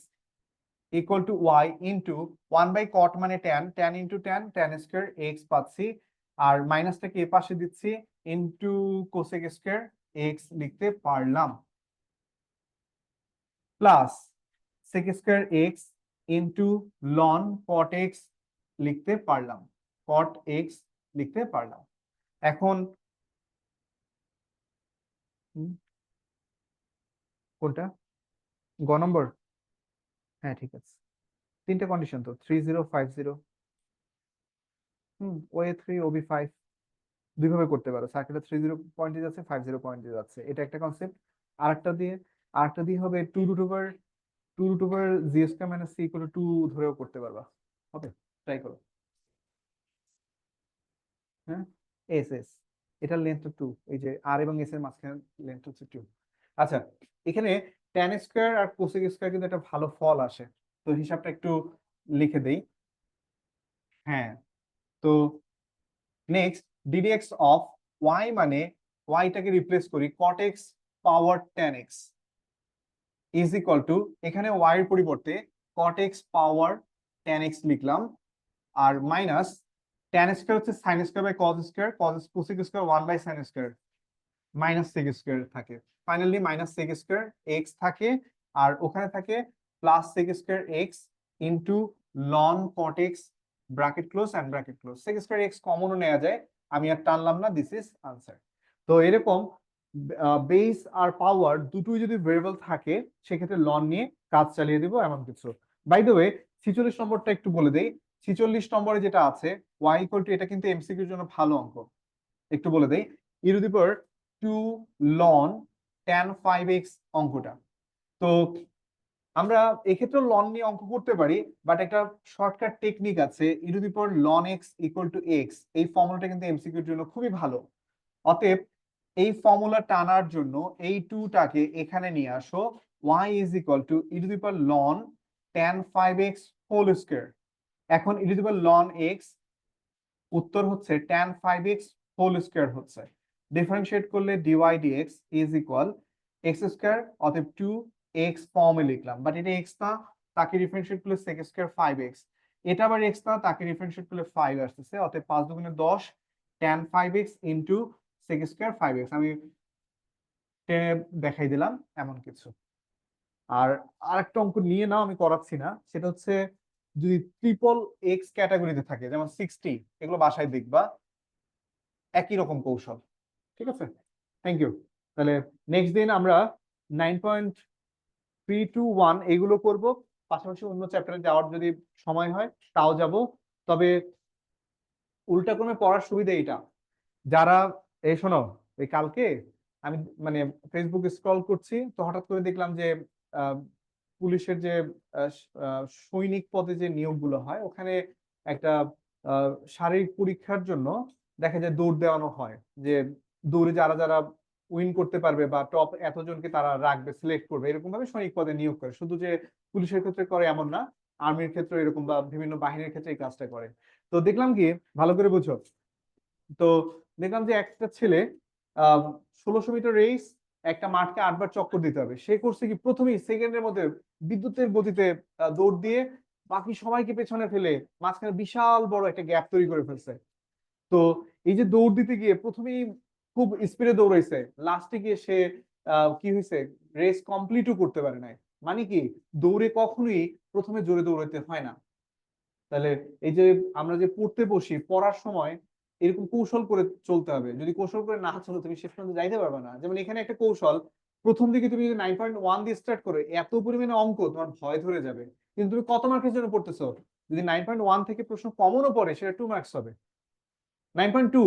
equal to y into 1/cot মানে tan, tan into tan, tan square x পাচ্ছি, আর মাইনাসটাকে এ পাশে দিচ্ছি, ইন্টু কোসেক স্কয়ার x লিখতে পারলাম, plus sec square x into loan cot x লিখতে পারলাম, cot x লিখতে পারলাম। এখন কোনটা, গ নম্বর? হ্যাঁ ঠিক আছে, তিনটে কন্ডিশন তো 30, 50। OA3 OB5 দুইভাবে করতে পারো, সার্কেটে 30 পয়েন্টে যাচ্ছে, 50 পয়েন্টে যাচ্ছে, এটা একটা কনসেপ্ট। আরেকটা দিয়ে হবে 2 root over G square minus C equal to 2 ধরেও করতে পারবা। হবে, ট্রাই করো। হ্যাঁ, এস এটার লেন্থ 2, এই যে আর এবং এস এর মাঝখানে লেন্থ হচ্ছে 2। আচ্ছা, এখানে ট্যান স্কয়ার আর কোসেক স্কয়ার কিন্তু একটা ভালো ফল আসে, তো হিসাবটা একটু লিখে দেই। হ্যাঁ, তো নেক্সট ডিডিএক্স অফ ওয়াই মানে ওয়াইটাকে রিপ্লেস করি cot x power tan x is equal to, এখানে ওয়াই এর পরিবর্তে cot x power tan x লিখলাম, আর মাইনাস ট্যান স্কয়ার হচ্ছে sine square by cos square, cos cosec square 1 by sine square, minus sec square থাকে, finally minus sec square x থাকে, আর ওখানে থাকে plus sec square x into ln cot x bracket close and bracket close, sec square x কমনও নেওয়া যায়, আমি আর টানলাম না, দিস ইজ আনসার। তো এরকম বেস আর পাওয়ার দুটোই যদি ভেরিয়েবল থাকে সেক্ষেত্রে লন নিয়ে কাজ চালিয়ে দিব এমন কিছু। বাই দ্য ওয়ে 46 নম্বরটা একটু বলে দেই, 46 নম্বরে যেটা আছে y ইকুয়াল টু, এটা কিন্তু এমসিকিউর জন্য ভালো অঙ্ক, একটু বলে দেই, e to the power 2 ln tan 5x অঙ্কটা। তো আমরা এক্ষেত্রে লন নিয়ে অঙ্ক করতে পারি, বাট একটা শর্টকাট টেকনিক আছে, e to the power ln x equal to x, এই ফর্মুলাটা কিন্তু এমসিকিউর জন্য খুবই ভালো। অতএব এই ফর্মুলা টানার জন্য এই 2 টাকে এখানে নিয়ে আসো, y is equal to e to the power ln tan 5x whole square. এখন e to the power ln x, উত্তর হচ্ছে tan 5x হোল স্কয়ার হচ্ছে, ডিফারেন্সিয়েট করলে dy dx is equal x square, অতএব 2x ফর্মে লিখলাম, but এটা x না, তাকে ডিফারেন্সিয়েট করলে sec স্কয়ার 5x, এটা আবার x না, তাকে ডিফারেন্সিয়েট করলে 5 আসতেছে, অতএব 5 দুগুণে 10 tan 5x into sec square 5x, আমি দেখাই দিলাম এমন কিছু। আর আরেকটা অঙ্ক নিয়ে নাও, আমি করাচ্ছি না, সেটা হচ্ছে যদি ট্রিপল এক্স ক্যাটাগরিতে থাকে, যেমন 60, এগুলো বাসায় দেখবা, একই রকম কৌশল। ঠিক আছে, থ্যাংক ইউ। তাহলে নেক্সট দিন আমরা 9.321 এগুলো করব, পাশাপাশি অন্য চ্যাপ্টারে যাওয়ার যদি সময় হয় তাও যাব। তবে উল্টা ক্রমে পড়ার সুবিধা এটা, যারা এই শোনো, এই কালকে আমি মানে ফেসবুক স্ক্রল করছি, তো হঠাৎ করে দেখলাম যে আহ, পুলিশের যে সৈনিক পদে যে নিয়োগগুলো হয় ওখানে একটা শারীরিক পরীক্ষার জন্য দেখা যায় দৌড় দেওয়ানো হয়, যে দৌড়ে যারা যারা উইন করতে পারবে বা টপ এতজনকে তারা রাখবে, সিলেক্ট করবে, এরকম ভাবে সৈনিক পদে নিয়োগ করে। শুধু যে পুলিশের ক্ষেত্রে করে এমন না, আর্মির ক্ষেত্রে এরকম বা বিভিন্ন বাহিনীর ক্ষেত্রে এই কাজটা করে। তো দেখলাম কি, ভালো করে বুঝো, তো দেখলাম যে একটা ছেলে 1600 মিটার রেস, একটা মাঠকে 8 বার চক্কর দিতে হবে, সে করছে কি প্রথমেই সেকেন্ডের মধ্যে বিদ্যুতের গতিতে দৌড় দিয়ে বাকি সবাইকে পেছনে ফেলে মাঝখানে বিশাল বড় একটা গ্যাপ তৈরি করে ফেলছে। তো এই যে দৌড় দিতে গিয়ে প্রথমেই খুব স্পিডে দৌড়াইছে, লাস্টে গিয়ে সে কি হয়েছে, রেস কমপ্লিটও করতে পারে নাই। মানে কি, দৌড়ে কখনোই প্রথমে জোরে দৌড়াইতে হয় না। তাহলে এই যে আমরা যে পড়তে বসি, পড়ার সময় এরকম কৌশল করে চলতে হবে, যদি কৌশল করে না চলো তুমি শেষ পর্যন্ত যাইতে পারবে না। যেমন এখানে একটা কৌশল, প্রথম দিকে তুমি যদি 9.1 দিয়ে স্টার্ট করে এত পরিমাণে অঙ্ক, তোমার ভয় ধরে যাবে, কিন্তু তুমি কত মার্কের জন্য পড়তেছো, যদি 9.1 থেকে প্রশ্ন কমনও পড়ে সেটা 2 মার্কস হবে, 9.2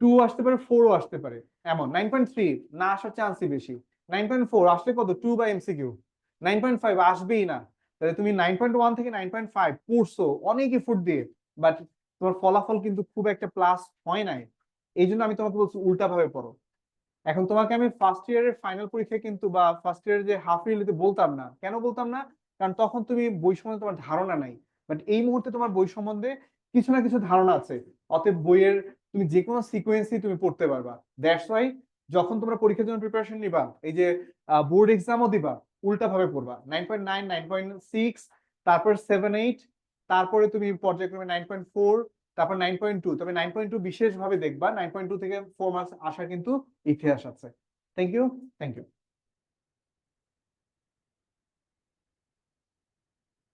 2 আসতে পারে, 4ও আসতে পারে, এমন 9.3 না আসার চান্সই বেশি, 9.4 আসলে কত 2 বা এমসিকিউ, 9.5 আসবেই না। তাহলে তুমি 9.1 থেকে 9.5 পড়ছো অনেক এফোর্ট দিয়ে, বাট তোমার ফলাফল কিন্তু খুব একটা প্লাস হয় নাই। এই জন্য আমি তোমাকে বলছি উল্টা ভাবে পড়ো। এখন তোমাকে আমি ফার্স্ট ইয়ারের ফাইনাল পরীক্ষায় কিন্তু বা ফার্স্ট ইয়ারের যে হাফ ইয়ারলিতে বলতাম না, কেন বলতাম না, কারণ তখন তুমি বই সম্বন্ধে তোমার ধারণা নাই, বাট এই মুহূর্তে তোমার বই সম্বন্ধে কিছু না কিছু ধারণা আছে, অতএব বইয়ের তুমি যে কোনো সিকোয়েন্সই তুমি পড়তে পারবা। দ্যাটস ওয়াই যখন তোমরা পরীক্ষার জন্য প্রিপারেশন নিবা, এই যে বোর্ড এক্সামও দিবা, উল্টা ভাবে পড়বা, 9.9 9.6 তারপর 7 8, তারপরে তুমি পর্যায়ক্রমে 9.4, তারপর 9.2, তবে 9.2 বিশেষ ভাবে দেখবা, 9.2 থেকে 4 মার্কস আসা কিন্তু ইতিহাস আছে। Thank you, thank you.